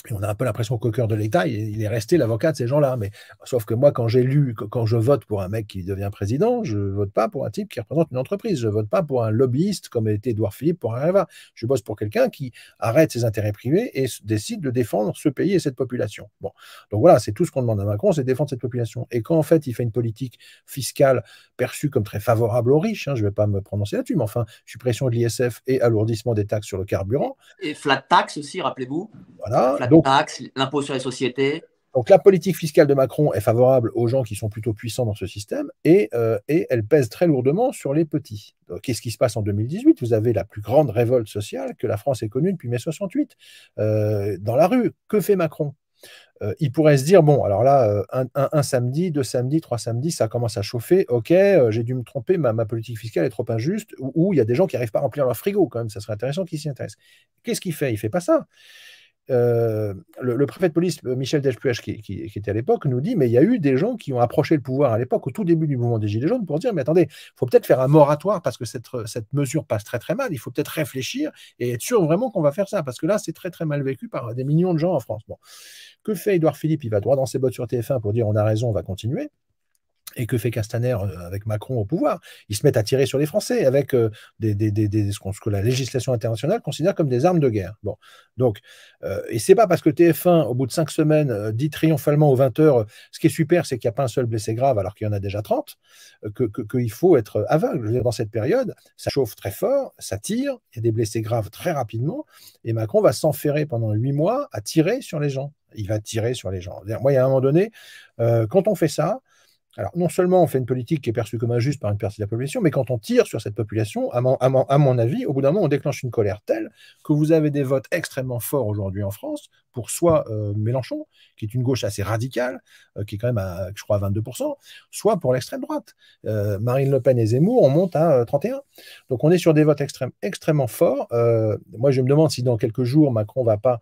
Et on a un peu l'impression qu'au cœur de l'État, il est resté l'avocat de ces gens-là. Mais sauf que moi, quand je vote pour un mec qui devient président, je ne vote pas pour un type qui représente une entreprise. Je ne vote pas pour un lobbyiste comme était Édouard Philippe pour Areva. Je bosse pour quelqu'un qui arrête ses intérêts privés et décide de défendre ce pays et cette population. Bon. Donc voilà, c'est tout ce qu'on demande à Macron, c'est de défendre cette population. Et quand en fait, il fait une politique fiscale perçue comme très favorable aux riches, hein, je ne vais pas me prononcer là-dessus, mais enfin, suppression de l'ISF et alourdissement des taxes sur le carburant. Et flat tax aussi, rappelez-vous. Voilà. Flat tax, l'impôt sur les sociétés. Donc la politique fiscale de Macron est favorable aux gens qui sont plutôt puissants dans ce système et elle pèse très lourdement sur les petits. Qu'est-ce qui se passe en 2018? Vous avez la plus grande révolte sociale que la France ait connue depuis mai 68. Dans la rue, que fait Macron? Il pourrait se dire, bon, alors là, un samedi, 2 samedis, 3 samedis, ça commence à chauffer, ok, j'ai dû me tromper, ma politique fiscale est trop injuste, ou il y a des gens qui n'arrivent pas à remplir leur frigo, quand même, ça serait intéressant qu'ils s'y intéressent. Qu'est-ce qu'il fait? Il ne fait pas ça. Le préfet de police, Michel Delpech, qui était à l'époque, nous dit, mais il y a eu des gens qui ont approché le pouvoir à l'époque, au tout début du mouvement des Gilets jaunes, pour dire, mais attendez, il faut peut-être faire un moratoire parce que cette mesure passe très très mal, il faut peut-être réfléchir et être sûr vraiment qu'on va faire ça, parce que là, c'est très très mal vécu par des millions de gens en France. Bon. Que fait Édouard Philippe? Il va droit dans ses bottes sur TF1 pour dire, on a raison, on va continuer. Et que fait Castaner avec Macron au pouvoir? Ils se mettent à tirer sur les Français avec ce que la législation internationale considère comme des armes de guerre. Bon. Donc, et c'est pas parce que TF1, au bout de 5 semaines, dit triomphalement aux 20h, ce qui est super, c'est qu'il n'y a pas un seul blessé grave alors qu'il y en a déjà 30, qu'il faut être aveugle. Je veux dire, dans cette période, ça chauffe très fort, ça tire, il y a des blessés graves très rapidement, et Macron va s'enferrer pendant 8 mois à tirer sur les gens. Il va tirer sur les gens. Moi, il y a un moment donné, quand on fait ça, alors, non seulement on fait une politique qui est perçue comme injuste par une partie de la population, mais quand on tire sur cette population, à mon avis, au bout d'un moment, on déclenche une colère telle que vous avez des votes extrêmement forts aujourd'hui en France pour soit Mélenchon, qui est une gauche assez radicale, qui est quand même à, je crois, à 22%, soit pour l'extrême droite. Marine Le Pen et Zemmour, on monte à 31%. Donc, on est sur des votes extrêmement forts. Moi, je me demande si dans quelques jours, Macron ne va pas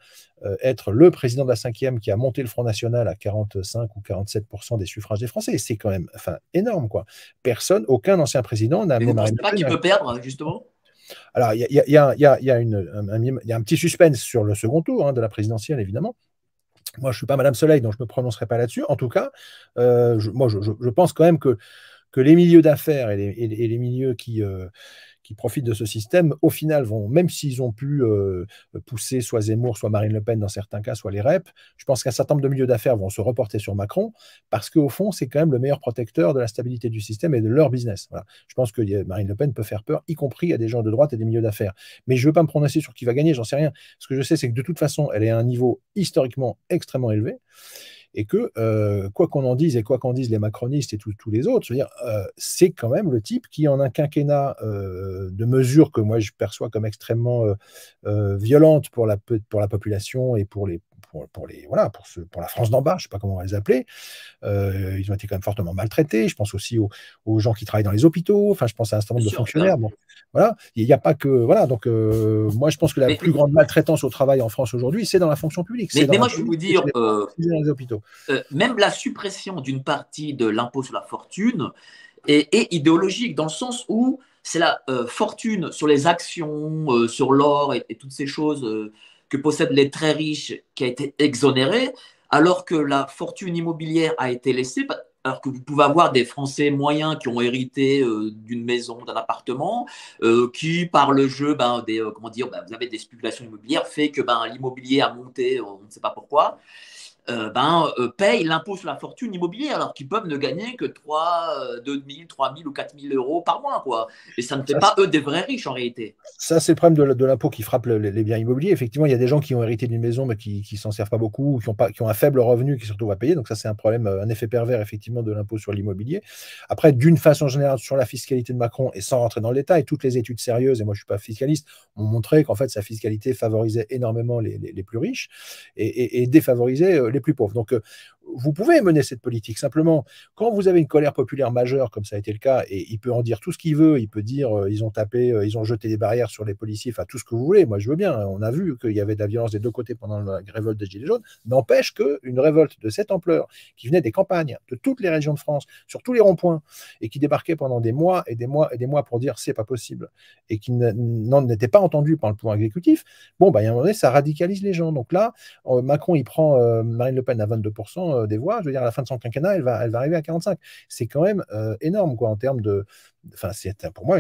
être le président de la 5e qui a monté le Front National à 45 ou 47% des suffrages des Français. C'est quand même énorme, quoi. Aucun ancien président n'a amené Marine Le Pen. Vous ne Marine pensez pas Le qu'il Pen. peut perdre, justement? Alors, il y a un petit suspense sur le second tour de la présidentielle, évidemment. Moi, je ne suis pas Madame Soleil, donc je ne me prononcerai pas là-dessus. En tout cas, je pense quand même que les milieux d'affaires et les milieux qui profitent de ce système, au final, même s'ils ont pu pousser soit Zemmour, soit Marine Le Pen dans certains cas, soit les REP, je pense qu'un certain nombre de milieux d'affaires vont se reporter sur Macron parce qu'au fond, c'est quand même le meilleur protecteur de la stabilité du système et de leur business. Voilà. Je pense que Marine Le Pen peut faire peur, y compris à des gens de droite et des milieux d'affaires. Mais je ne veux pas me prononcer sur qui va gagner, j'en sais rien. Ce que je sais, c'est que de toute façon, elle est à un niveau historiquement extrêmement élevé. Et que, quoi qu'on en dise et quoi qu'en disent les macronistes et tous les autres, je veux dire, c'est quand même le type qui, en un quinquennat de mesures que moi je perçois comme extrêmement violentes pour la population et pour la France d'en bas, je ne sais pas comment on va les appeler, ils ont été quand même fortement maltraités. Je pense aussi aux gens qui travaillent dans les hôpitaux. Enfin, je pense à un certain nombre de fonctionnaires. Bon, voilà, il n'y a pas que voilà. Donc, moi, je pense que la plus grande maltraitance au travail en France aujourd'hui, c'est dans la fonction publique. Mais moi, je vais vous dire, dans les hôpitaux. Même la suppression d'une partie de l'impôt sur la fortune est idéologique dans le sens où c'est la fortune sur les actions, sur l'or et toutes ces choses que possèdent les très riches qui a été exonérée, alors que la fortune immobilière a été laissée, alors que vous pouvez avoir des Français moyens qui ont hérité d'une maison, d'un appartement, qui par le jeu, vous avez des spéculations immobilières, fait que l'immobilier a monté, on ne sait pas pourquoi. Payent l'impôt sur la fortune immobilière alors qu'ils peuvent ne gagner que 2 000, 3 000 ou 4 000 euros par mois, quoi. Et ça ne fait pas eux des vrais riches en réalité. Ça, c'est le problème de l'impôt qui frappe les biens immobiliers. Effectivement, il y a des gens qui ont hérité d'une maison mais qui s'en servent pas beaucoup, qui ont un faible revenu, qui surtout va payer. Donc ça, c'est un problème, un effet pervers effectivement de l'impôt sur l'immobilier. Après, d'une façon générale, sur la fiscalité de Macron, et sans rentrer dans le détail, toutes les études sérieuses, et moi je suis pas fiscaliste, ont montré qu'en fait sa fiscalité favorisait énormément les plus riches et défavorisait les plus pauvres. Donc, vous pouvez mener cette politique. Simplement, quand vous avez une colère populaire majeure, comme ça a été le cas, et il peut en dire tout ce qu'il veut, il peut dire ils ont tapé, ils ont jeté des barrières sur les policiers, enfin tout ce que vous voulez, moi je veux bien. On a vu qu'il y avait de la violence des deux côtés pendant la révolte des Gilets jaunes. N'empêche qu'une révolte de cette ampleur, qui venait des campagnes, de toutes les régions de France, sur tous les ronds-points, et qui débarquait pendant des mois et des mois et des mois pour dire c'est pas possible, et qui n'était pas entendu par le pouvoir exécutif, bon, il y a un moment donné, ça radicalise les gens. Donc là, Macron, il prend Marine Le Pen à 22% des voix, je veux dire, à la fin de son quinquennat, elle va arriver à 45. C'est quand même énorme, quoi, en termes de. Enfin, c'est pour moi.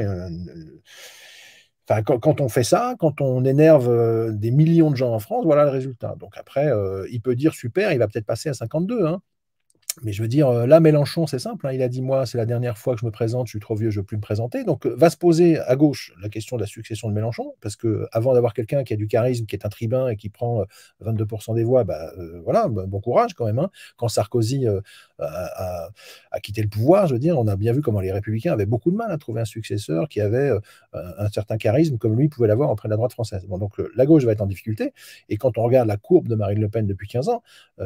Enfin, quand on fait ça, quand on énerve des millions de gens en France, voilà le résultat. Donc après, il peut dire super, il va peut-être passer à 52, hein. Mais je veux dire, là, Mélenchon, c'est simple, hein, il a dit, moi, c'est la dernière fois que je me présente, je suis trop vieux, je ne veux plus me présenter. Donc, va se poser à gauche la question de la succession de Mélenchon, parce qu'avant d'avoir quelqu'un qui a du charisme, qui est un tribun et qui prend 22% des voix, voilà, bon courage quand même, hein. Quand Sarkozy a quitté le pouvoir, je veux dire, on a bien vu comment les Républicains avaient beaucoup de mal à trouver un successeur qui avait un certain charisme comme lui pouvait l'avoir auprès de la droite française. Bon, donc, la gauche va être en difficulté, et quand on regarde la courbe de Marine Le Pen depuis 15 ans,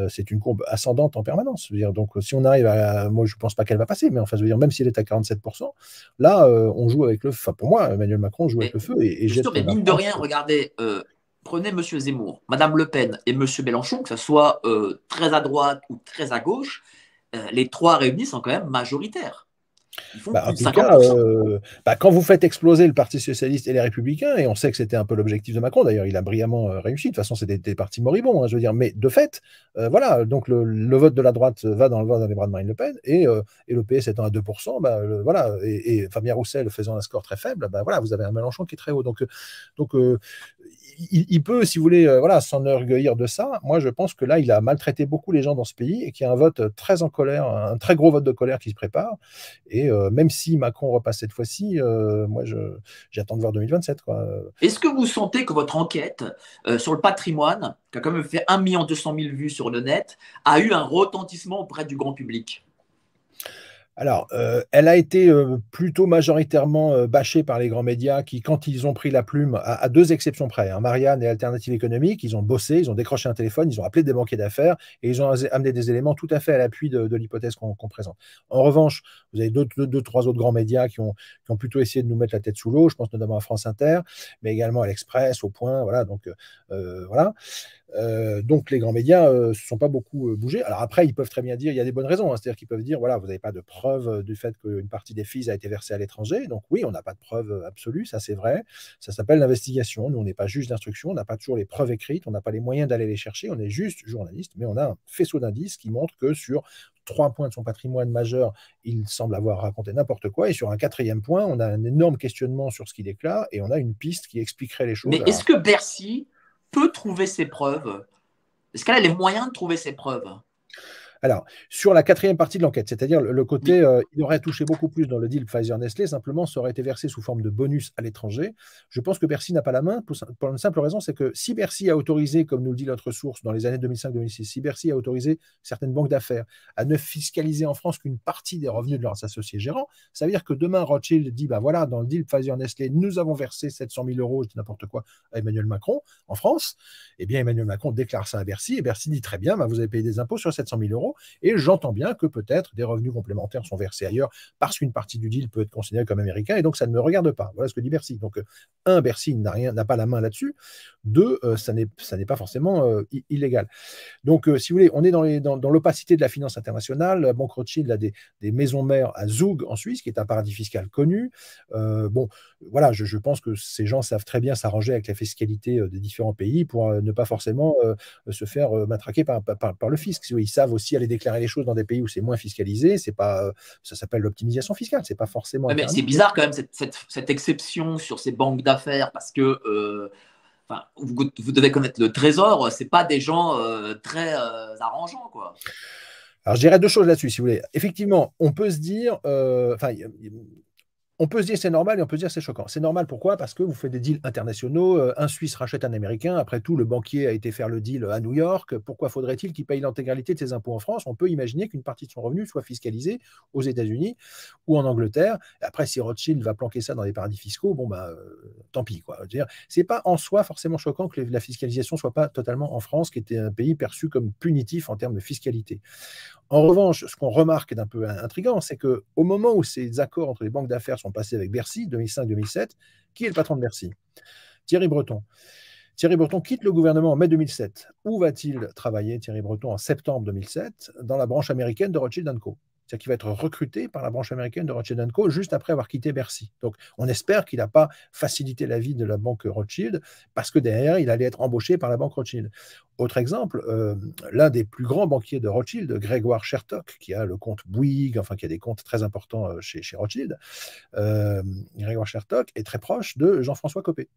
c'est une courbe ascendante en permanence. Je veux dire, donc, si on arrive moi, je ne pense pas qu'elle va passer, mais enfin, je veux dire, même si elle est à 47%, là, on joue avec le feu. Enfin, pour moi, Emmanuel Macron joue avec le feu et jette. Mais mine de rien, regardez, prenez M. Zemmour, Mme Le Pen et M. Mélenchon, que ce soit très à droite ou très à gauche, les trois réunis sont quand même majoritaires. Ils font plus de 50%. Quand vous faites exploser le Parti socialiste et les Républicains, et on sait que c'était un peu l'objectif de Macron, d'ailleurs, il a brillamment réussi. De toute façon, c'était des partis moribonds, hein, je veux dire. Mais de fait, voilà, donc le vote de la droite va dans les bras de Marine Le Pen, et le PS étant à 2%, voilà, et Fabien Roussel faisant un score très faible, voilà, vous avez un Mélenchon qui est très haut. Donc il peut, si vous voulez, voilà, s'enorgueillir de ça. Moi, je pense que là, il a maltraité beaucoup les gens dans ce pays et qu'il y a un vote très en colère, un très gros vote de colère qui se prépare. Et même si Macron repasse cette fois-ci, moi, j'attends de voir 2027, quoi. Est-ce que vous sentez que votre enquête sur le patrimoine, qui a quand même fait 1 200 000 vues sur le net, a eu un retentissement auprès du grand public ? Alors, elle a été plutôt majoritairement bâchée par les grands médias qui, quand ils ont pris la plume, à deux exceptions près, hein, Marianne et Alternative économique, ils ont bossé, ils ont décroché un téléphone, ils ont appelé des banquiers d'affaires et ils ont amené des éléments tout à fait à l'appui de l'hypothèse qu'on présente. En revanche, vous avez deux, trois autres grands médias qui ont plutôt essayé de nous mettre la tête sous l'eau, je pense notamment à France Inter, mais également à l'Express, au Point, voilà, donc voilà. Donc les grands médias ne se sont pas beaucoup bougés. Alors après, ils peuvent très bien dire, il y a des bonnes raisons, hein, c'est-à-dire qu'ils peuvent dire, voilà, vous n'avez pas de preuve du fait qu'une partie des fees a été versée à l'étranger. Donc oui, on n'a pas de preuve absolue, ça c'est vrai. Ça s'appelle l'investigation. Nous, on n'est pas juge d'instruction, on n'a pas toujours les preuves écrites, on n'a pas les moyens d'aller les chercher, on est juste journaliste, mais on a un faisceau d'indices qui montre que sur 3 points de son patrimoine majeur, il semble avoir raconté n'importe quoi. Et sur un 4e point, on a un énorme questionnement sur ce qu'il déclare et on a une piste qui expliquerait les choses. Mais est-ce que Bercy peut trouver ses preuves? Est-ce qu'elle a les moyens de trouver ses preuves? Alors, sur la 4e partie de l'enquête, c'est-à-dire le côté, il aurait touché beaucoup plus dans le deal Pfizer-Nestlé, simplement ça aurait été versé sous forme de bonus à l'étranger. Je pense que Bercy n'a pas la main, pour une simple raison, c'est que si Bercy a autorisé, comme nous le dit notre source, dans les années 2005-2006, si Bercy a autorisé certaines banques d'affaires à ne fiscaliser en France qu'une partie des revenus de leurs associés gérants, ça veut dire que demain, Rothschild dit, ben voilà, dans le deal Pfizer-Nestlé, nous avons versé 700 000 euros, je dis n'importe quoi, à Emmanuel Macron, en France. Eh bien, Emmanuel Macron déclare ça à Bercy, et Bercy dit très bien, ben, vous avez payé des impôts sur 700 000 euros, et j'entends bien que peut-être des revenus complémentaires sont versés ailleurs parce qu'une partie du deal peut être considérée comme américain et donc ça ne me regarde pas. Voilà ce que dit Bercy. Donc, un, Bercy n'a pas la main là-dessus. Deux, ça n'est pas forcément illégal. Donc, si vous voulez, on est dans l'opacité de la finance internationale. La banque Rothschild a des maisons mères à Zug en Suisse, qui est un paradis fiscal connu. Bon, voilà, je pense que ces gens savent très bien s'arranger avec la fiscalité des différents pays pour ne pas forcément se faire matraquer par le fisc. Ils savent aussi aller déclarer les choses dans des pays où c'est moins fiscalisé. C'est pas, ça s'appelle l'optimisation fiscale. C'est pas forcément. Ouais, mais c'est bizarre quand même cette exception sur ces banques d'affaires parce que enfin, vous devez connaître le Trésor, c'est pas des gens très arrangeants, quoi. Alors, je dirais 2 choses là-dessus, si vous voulez. Effectivement, on peut se dire, on peut se dire c'est normal et on peut se dire c'est choquant. C'est normal pourquoi? Parce que vous faites des deals internationaux. Un Suisse rachète un Américain. Après tout, le banquier a été faire le deal à New York. Pourquoi faudrait-il qu'il paye l'intégralité de ses impôts en France? On peut imaginer qu'une partie de son revenu soit fiscalisée aux États-Unis ou en Angleterre. Et après, si Rothschild va planquer ça dans les paradis fiscaux, bon, bah, tant pis, quoi. C'est pas en soi forcément choquant que la fiscalisation soit pas totalement en France, qui était un pays perçu comme punitif en termes de fiscalité. En revanche, ce qu'on remarque d'un peu intriguant, c'est qu'au moment où ces accords entre les banques d'affaires sont passés avec Bercy, 2005-2007, qui est le patron de Bercy? Thierry Breton. Thierry Breton quitte le gouvernement en mai 2007. Où va-t-il travailler, Thierry Breton, en septembre 2007? Dans la branche américaine de Rothschild & Co. C'est-à-dire qu'il va être recruté par la branche américaine de Rothschild & Co. juste après avoir quitté Bercy. Donc, on espère qu'il n'a pas facilité la vie de la banque Rothschild parce que derrière, il allait être embauché par la banque Rothschild. Autre exemple, l'un des plus grands banquiers de Rothschild, Grégoire Chertok, qui a le compte Bouygues, enfin qui a des comptes très importants chez Rothschild, Grégoire Chertok est très proche de Jean-François Copé.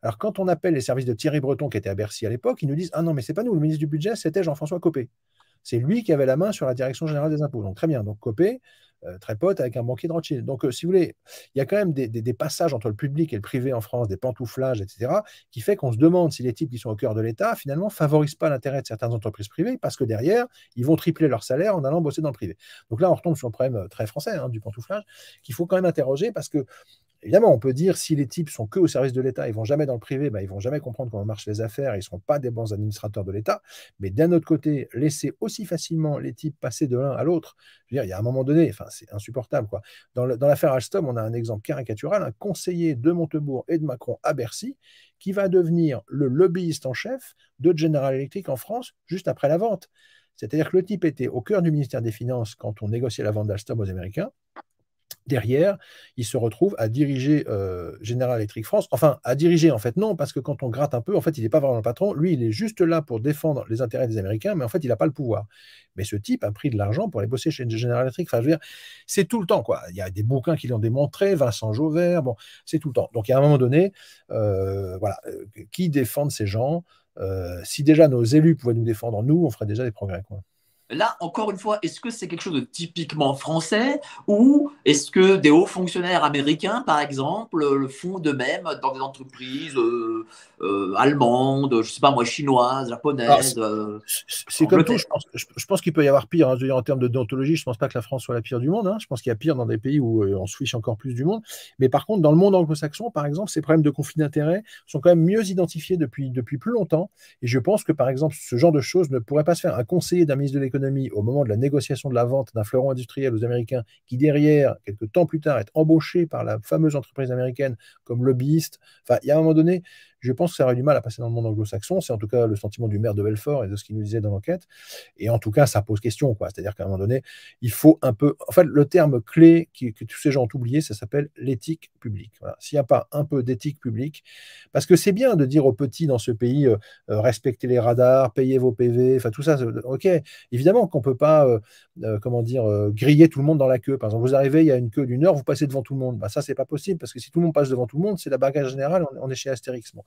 Alors, quand on appelle les services de Thierry Breton, qui était à Bercy à l'époque, ils nous disent « Ah non, mais c'est pas nous, le ministre du Budget, c'était Jean-François Copé. » C'est lui qui avait la main sur la direction générale des impôts. Donc, très bien. Donc, Copé, très pote avec un banquier de Rothschild. Donc, si vous voulez, il y a quand même des passages entre le public et le privé en France, des pantouflages, etc., qui fait qu'on se demande si les types qui sont au cœur de l'État, finalement, ne favorisent pas l'intérêt de certaines entreprises privées, parce que derrière, ils vont tripler leur salaire en allant bosser dans le privé. Donc là, on retombe sur un problème très français, hein, du pantouflage, qu'il faut quand même interroger, parce que évidemment, on peut dire si les types sont que au service de l'État, ils vont jamais dans le privé, ben, ils vont jamais comprendre comment marchent les affaires, ils ne seront pas des bons administrateurs de l'État. Mais d'un autre côté, laisser aussi facilement les types passer de l'un à l'autre, je veux dire, il y a un moment donné, enfin, c'est insupportable, quoi. Dans l'affaire Alstom, on a un exemple caricatural, un conseiller de Montebourg et de Macron à Bercy qui va devenir le lobbyiste en chef de General Electric en France juste après la vente. C'est-à-dire que le type était au cœur du ministère des Finances quand on négociait la vente d'Alstom aux Américains. Derrière, il se retrouve à diriger General Electric France. Enfin, à diriger, en fait, non, parce que quand on gratte un peu, en fait, il n'est pas vraiment le patron. Lui, il est juste là pour défendre les intérêts des Américains, mais en fait, il n'a pas le pouvoir. Mais ce type a pris de l'argent pour aller bosser chez General Electric. Enfin, je veux dire, c'est tout le temps, quoi. Il y a des bouquins qui l'ont démontré, Vincent Jauvert, bon, c'est tout le temps. Donc, à un moment donné, voilà, qui défendent ces gens? Si déjà nos élus pouvaient nous défendre, nous, on ferait déjà des progrès, quoi. Là, encore une fois, est-ce que c'est quelque chose de typiquement français ou est-ce que des hauts fonctionnaires américains, par exemple, le font de même dans des entreprises allemandes, je ne sais pas moi, chinoises, japonaises, c'est comme tout, je pense qu'il peut y avoir pire, hein. Je veux dire, en termes de déontologie, je ne pense pas que la France soit la pire du monde, hein. Je pense qu'il y a pire dans des pays où on se fiche encore plus du monde. Mais par contre, dans le monde anglo-saxon, par exemple, ces problèmes de conflit d'intérêts sont quand même mieux identifiés depuis plus longtemps. Et je pense que, par exemple, ce genre de choses ne pourrait pas se faire. Un conseiller d'un ministre de l'économie au moment de la négociation de la vente d'un fleuron industriel aux Américains, qui derrière, quelques temps plus tard, est embauché par la fameuse entreprise américaine comme lobbyiste. Enfin, il y a un moment donné, Je pense que ça aurait du mal à passer dans le monde anglo-saxon. C'est en tout cas le sentiment du maire de Belfort et de ce qu'il nous disait dans l'enquête. Et en tout cas, ça pose question, quoi. C'est-à-dire qu'à un moment donné, il faut un peu. En fait, le terme clé que tous ces gens ont oublié, ça s'appelle l'éthique publique. Voilà. S'il n'y a pas un peu d'éthique publique, parce que c'est bien de dire aux petits dans ce pays, respectez les radars, payez vos PV, enfin tout ça, ok. Évidemment qu'on ne peut pas, comment dire, griller tout le monde dans la queue. Par exemple, vous arrivez, il y a une queue d'une heure, vous passez devant tout le monde. Bah, ça, c'est pas possible, parce que si tout le monde passe devant tout le monde, c'est la bagarre générale, on est chez Astérix. Bon.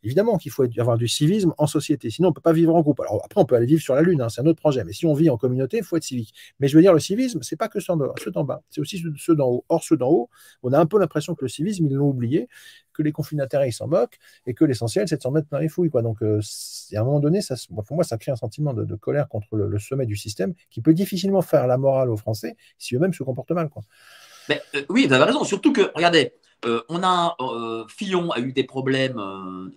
Évidemment qu'il faut avoir du civisme en société, sinon on ne peut pas vivre en groupe. Alors après, on peut aller vivre sur la Lune, hein, c'est un autre projet, mais si on vit en communauté, il faut être civique. Mais je veux dire, le civisme, c'est pas que ceux d'en bas, c'est aussi ceux d'en haut. Or, ceux d'en haut, on a un peu l'impression que le civisme, ils l'ont oublié, que les confinataires, ils s'en moquent, et que l'essentiel, c'est de s'en mettre plein les fouilles, quoi. Donc, à un moment donné, pour moi, ça crée un sentiment de colère contre le sommet du système qui peut difficilement faire la morale aux Français si eux-mêmes se comportent mal, quoi. Mais, oui, vous avez raison. Surtout que, regardez, Fillon a eu des problèmes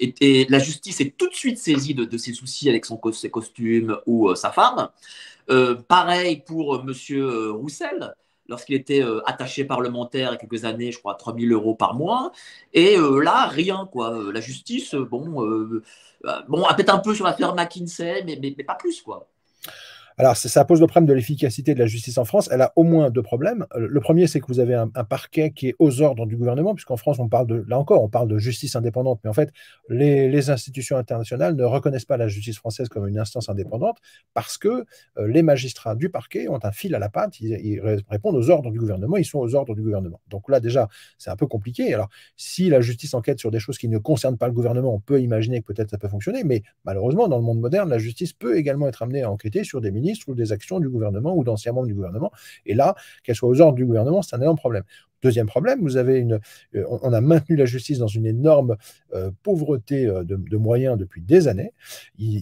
et la justice est tout de suite saisie de ses soucis avec ses costumes ou sa femme. Pareil pour Monsieur Roussel, lorsqu'il était attaché parlementaire il y a quelques années, je crois, 3 000 € par mois. Et là, rien, quoi. La justice, bon, a peut-être un peu sur l'affaire McKinsey, mais pas plus, quoi. Alors, ça pose le problème de l'efficacité de la justice en France. Elle a au moins deux problèmes. Le premier, c'est que vous avez un parquet qui est aux ordres du gouvernement, puisqu'en France, on parle de justice indépendante. Mais en fait, les institutions internationales ne reconnaissent pas la justice française comme une instance indépendante parce que les magistrats du parquet ont un fil à la patte. Ils répondent aux ordres du gouvernement. Ils sont aux ordres du gouvernement. Donc là, déjà, c'est un peu compliqué. Alors, si la justice enquête sur des choses qui ne concernent pas le gouvernement, on peut imaginer que peut-être ça peut fonctionner. Mais malheureusement, dans le monde moderne, la justice peut également être amenée à enquêter sur des ministres ou des actions du gouvernement ou d'anciens membres du gouvernement. Et là, qu'elle soit aux ordres du gouvernement, c'est un énorme problème. Deuxième problème, on a maintenu la justice dans une énorme pauvreté de moyens depuis des années.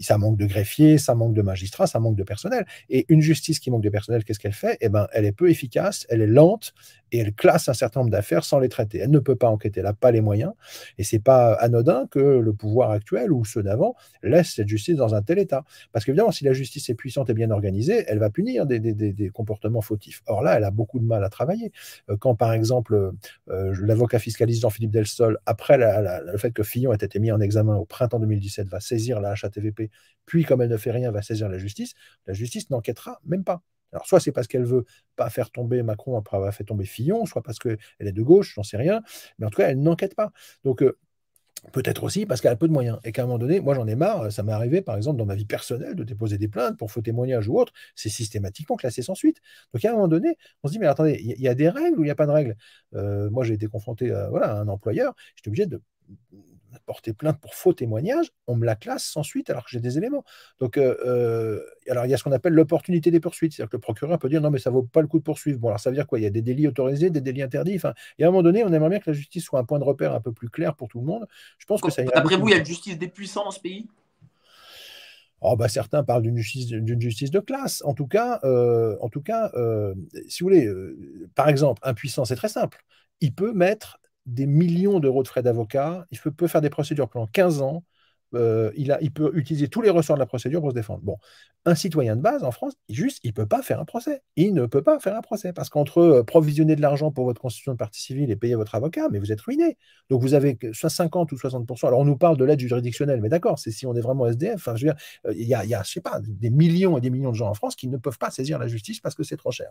Ça manque de greffiers, ça manque de magistrats, ça manque de personnel. Et une justice qui manque de personnel, qu'est-ce qu'elle fait? Eh ben, elle est peu efficace, elle est lente et elle classe un certain nombre d'affaires sans les traiter. Elle ne peut pas enquêter, elle n'a pas les moyens. Et c'est pas anodin que le pouvoir actuel ou ceux d'avant laissent cette justice dans un tel état. Parce qu'évidemment, si la justice est puissante et bien organisée, elle va punir des comportements fautifs. Or là, elle a beaucoup de mal à travailler. Quand, par exemple, l'avocat fiscaliste Jean-Philippe Delstol, après le fait que Fillon ait été mis en examen au printemps 2017, va saisir la HATVP, puis comme elle ne fait rien, va saisir la justice n'enquêtera même pas. Alors, soit c'est parce qu'elle veut pas faire tomber Macron après avoir fait tomber Fillon, soit parce qu'elle est de gauche, j'en sais rien, mais en tout cas, elle n'enquête pas. Donc, peut-être aussi parce qu'elle a peu de moyens et qu'à un moment donné, moi j'en ai marre, ça m'est arrivé par exemple dans ma vie personnelle de déposer des plaintes pour faux témoignage ou autre, c'est systématiquement classé sans suite. Donc à un moment donné, on se dit mais attendez, il y a des règles ou il n'y a pas de règles? Moi j'ai été confronté à un employeur, j'étais obligé de porter plainte pour faux témoignage, on me la classe sans suite alors que j'ai des éléments. Donc, alors il y a ce qu'on appelle l'opportunité des poursuites, c'est-à-dire que le procureur peut dire non mais ça vaut pas le coup de poursuivre. Bon alors ça veut dire quoi? Il y a des délits autorisés, des délits interdits. Enfin, et à un moment donné, on aimerait bien que la justice soit un point de repère un peu plus clair pour tout le monde. Je pense que ça ira. D'après vous, il y a une justice des puissants dans ce pays? Oh, bah, certains parlent d'une justice de classe. En tout cas, si vous voulez, par exemple, un puissant, c'est très simple. Il peut mettre des millions d'euros de frais d'avocat, il peut faire des procédures pendant 15 ans, il peut utiliser tous les ressorts de la procédure pour se défendre. Bon, un citoyen de base en France, il ne peut pas faire un procès. Il ne peut pas faire un procès parce qu'entre provisionner de l'argent pour votre constitution de partie civile et payer votre avocat, mais vous êtes ruiné. Donc vous avez soit 50 ou 60%. Alors on nous parle de l'aide juridictionnelle, mais d'accord, c'est si on est vraiment SDF. Enfin, je veux dire, il y a, je sais pas, des millions et des millions de gens en France qui ne peuvent pas saisir la justice parce que c'est trop cher.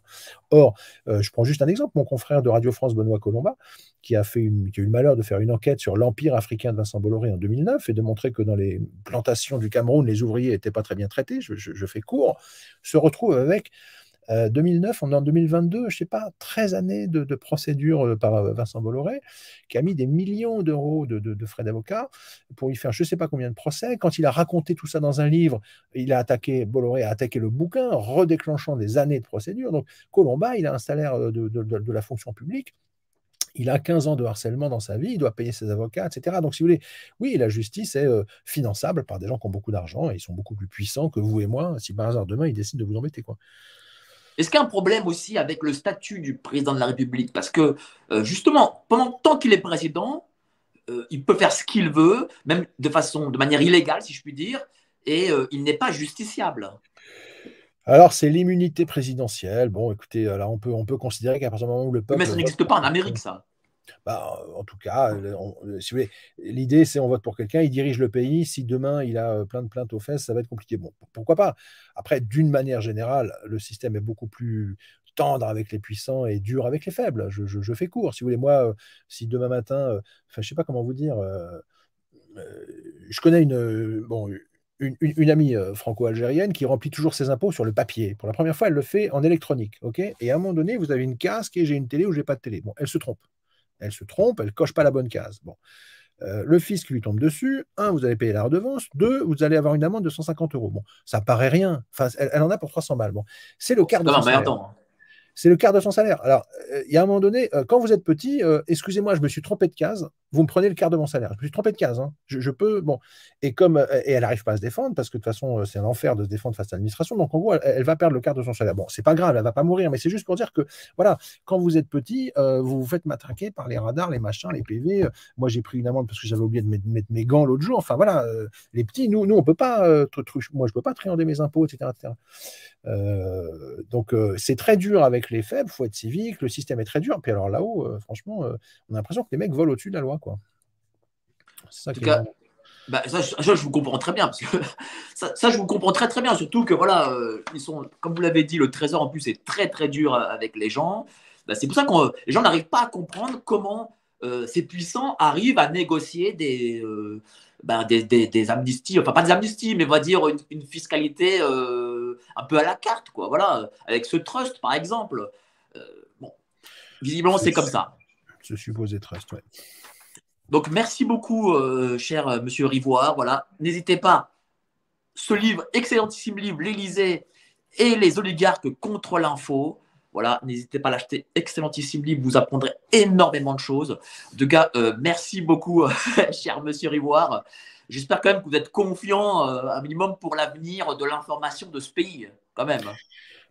Or, je prends juste un exemple. Mon confrère de Radio France, Benoît Colomba, qui a eu le malheur de faire une enquête sur l'empire africain de Vincent Bolloré en 2009 et de montrer que dans les plantations du Cameroun, les ouvriers n'étaient pas très bien traités, je fais court, se retrouve avec 2009, on est en 2022, je ne sais pas, 13 années de procédure par Vincent Bolloré, qui a mis des millions d'euros de frais d'avocat pour y faire je ne sais pas combien de procès. Quand il a raconté tout ça dans un livre, Bolloré a attaqué le bouquin, redéclenchant des années de procédure. Donc Colomba, il a un salaire de la fonction publique. Il a 15 ans de harcèlement dans sa vie, il doit payer ses avocats, etc. Donc, si vous voulez, oui, la justice est finançable par des gens qui ont beaucoup d'argent et ils sont beaucoup plus puissants que vous et moi si par hasard demain ils décident de vous embêter, quoi. Est-ce qu'il y a un problème aussi avec le statut du président de la République? Parce que, justement, tant qu'il est président, il peut faire ce qu'il veut, même de manière illégale, si je puis dire, et il n'est pas justiciable. Alors, c'est l'immunité présidentielle. Bon, écoutez, là, on peut considérer qu'à partir du moment où le peuple… Mais ça n'existe pas en Amérique, ça. Bah, en tout cas, si vous voulez, l'idée, c'est on vote pour quelqu'un, il dirige le pays. Si demain, il a plein de plaintes aux fesses, ça va être compliqué. Bon, pourquoi pas? Après, d'une manière générale, le système est beaucoup plus tendre avec les puissants et dur avec les faibles. Je fais court. Si vous voulez, moi, si demain matin, enfin, je sais pas comment vous dire, je connais bon, une amie franco-algérienne qui remplit toujours ses impôts sur le papier. Pour la première fois, elle le fait en électronique. Ok. Et à un moment donné, vous avez une case qui est j'ai une télé ou j'ai pas de télé. Bon, elle se trompe. Elle coche pas la bonne case. Bon. Le fisc lui tombe dessus. Un, vous allez payer la redevance. Deux, vous allez avoir une amende de 150 euros. Bon, ça paraît rien. Enfin, elle en a pour 300 balles. Bon, c'est le Bon, quart c'est de quand son même salaire. emmerdant. C'est le quart de son salaire. Alors, il y a un moment donné, quand vous êtes petit, excusez-moi, je me suis trompé de case, vous me prenez le quart de mon salaire. Je me suis trompé de case. Hein. Je peux. Bon. Et elle n'arrive pas à se défendre, parce que de toute façon, c'est un enfer de se défendre face à l'administration. Donc, en gros, elle va perdre le quart de son salaire. Bon, c'est pas grave, elle va pas mourir, mais c'est juste pour dire que, voilà, quand vous êtes petit, vous vous faites matraquer par les radars, les machins, les PV. Moi, j'ai pris une amende parce que j'avais oublié de mettre mes gants l'autre jour. Enfin, voilà, les petits, nous on peut pas. Moi, je peux pas triander mes impôts, etc. etc. Donc, c'est très dur avec les faibles, il faut être civique, le système est très dur. Puis alors là-haut, franchement, on a l'impression que les mecs volent au-dessus de la loi, quoi. C'est ça En tout qui est cas, énervant. bah, ça, je vous comprends très bien. Parce que ça, je vous comprends très très bien. Surtout que, voilà, ils sont, comme vous l'avez dit, le trésor en plus est très très dur avec les gens. Bah, c'est pour ça que les gens n'arrivent pas à comprendre comment ces puissants arrivent à négocier des amnisties, enfin pas des amnisties, mais on va dire une fiscalité un peu à la carte, quoi. Voilà, avec ce trust, par exemple. Euh, bon, visiblement, c'est comme ça. Ce supposé trust, ouais. Donc, merci beaucoup, cher monsieur Rivoire. Voilà, n'hésitez pas. Ce livre, excellentissime livre, l'Élysée et les oligarques contre l'info. Voilà, n'hésitez pas à l'acheter. Excellentissime livre, vous apprendrez énormément de choses. De gars, merci beaucoup, cher monsieur Rivoire. J'espère quand même que vous êtes confiant, un minimum, pour l'avenir de l'information de ce pays, quand même.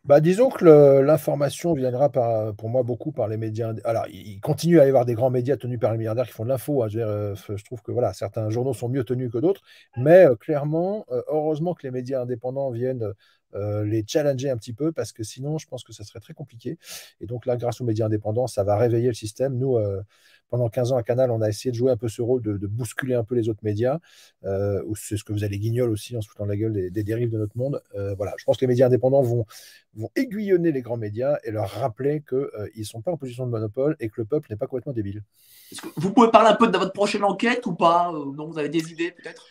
Bah, disons que l'information viendra pour moi beaucoup par les médias. Alors, il continue à y avoir des grands médias tenus par les milliardaires qui font de l'info. Hein. Je trouve que voilà, certains journaux sont mieux tenus que d'autres, mais clairement, heureusement que les médias indépendants viennent les challenger un petit peu, parce que sinon, je pense que ça serait très compliqué. Et donc là, grâce aux médias indépendants, ça va réveiller le système. Nous, pendant 15 ans à Canal, on a essayé de jouer un peu ce rôle de bousculer un peu les autres médias. C'est ce que vous allez Guignol aussi, en se foutant de la gueule des dérives de notre monde. Voilà, je pense que les médias indépendants vont aiguillonner les grands médias et leur rappeler qu'ils ne sont pas en position de monopole et que le peuple n'est pas complètement débile. Est-ce que vous pouvez parler un peu de votre prochaine enquête ou pas? Non, vous avez des idées peut-être?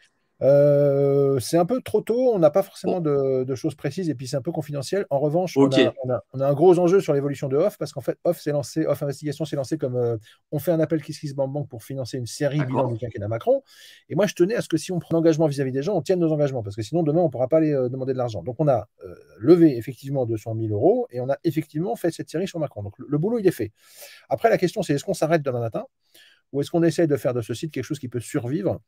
C'est un peu trop tôt, on n'a pas forcément Oh, de choses précises et puis c'est un peu confidentiel. En revanche, ok, on a un gros enjeu sur l'évolution de Off, parce qu'en fait, Off Investigation s'est lancé comme on fait un appel KissKissBankBank pour financer une série bilan d'accord. du quinquennat Macron. Et moi, je tenais à ce que si on prend un engagement vis-à-vis des gens, on tienne nos engagements, parce que sinon, demain, on ne pourra pas aller demander de l'argent. Donc, on a levé effectivement 200 000 euros et on a effectivement fait cette série sur Macron. Donc, le boulot, il est fait. Après, la question, c'est est-ce qu'on s'arrête demain matin ou est-ce qu'on essaye de faire de ce site quelque chose qui peut survivre?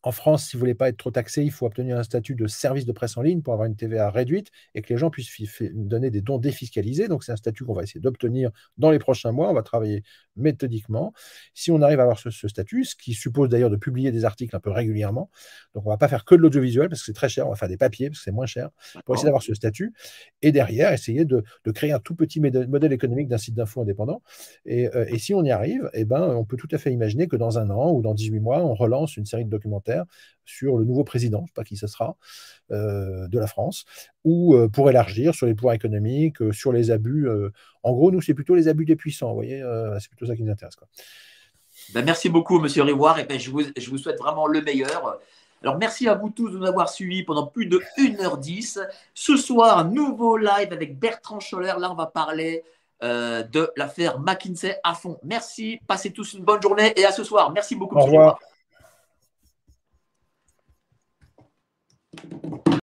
En France, si vous ne voulez pas être trop taxé, il faut obtenir un statut de service de presse en ligne pour avoir une TVA réduite et que les gens puissent donner des dons défiscalisés. Donc, c'est un statut qu'on va essayer d'obtenir dans les prochains mois. On va travailler méthodiquement. Si on arrive à avoir ce statut, ce qui suppose d'ailleurs de publier des articles un peu régulièrement, donc on ne va pas faire que de l'audiovisuel parce que c'est très cher, on va faire des papiers parce que c'est moins cher pour essayer d'avoir ce statut et derrière essayer de créer un tout petit modèle économique d'un site d'info indépendant. Et si on y arrive, eh ben, on peut tout à fait imaginer que dans un an ou dans 18 mois, on relance une série de documentaires sur le nouveau président, je ne sais pas qui ce sera, de la France, ou pour élargir sur les pouvoirs économiques, sur les abus. En gros, nous, c'est plutôt les abus des puissants, vous voyez, c'est plutôt ça qui nous intéresse, quoi. Ben, merci beaucoup, monsieur Rivoire, et ben, je vous souhaite vraiment le meilleur. Alors, merci à vous tous de nous avoir suivis pendant plus de 1h10. Ce soir, nouveau live avec Bertrand Scholler. Là, on va parler de l'affaire McKinsey à fond. Merci, passez tous une bonne journée et à ce soir. Merci beaucoup, Au monsieur revoir. Rivoire.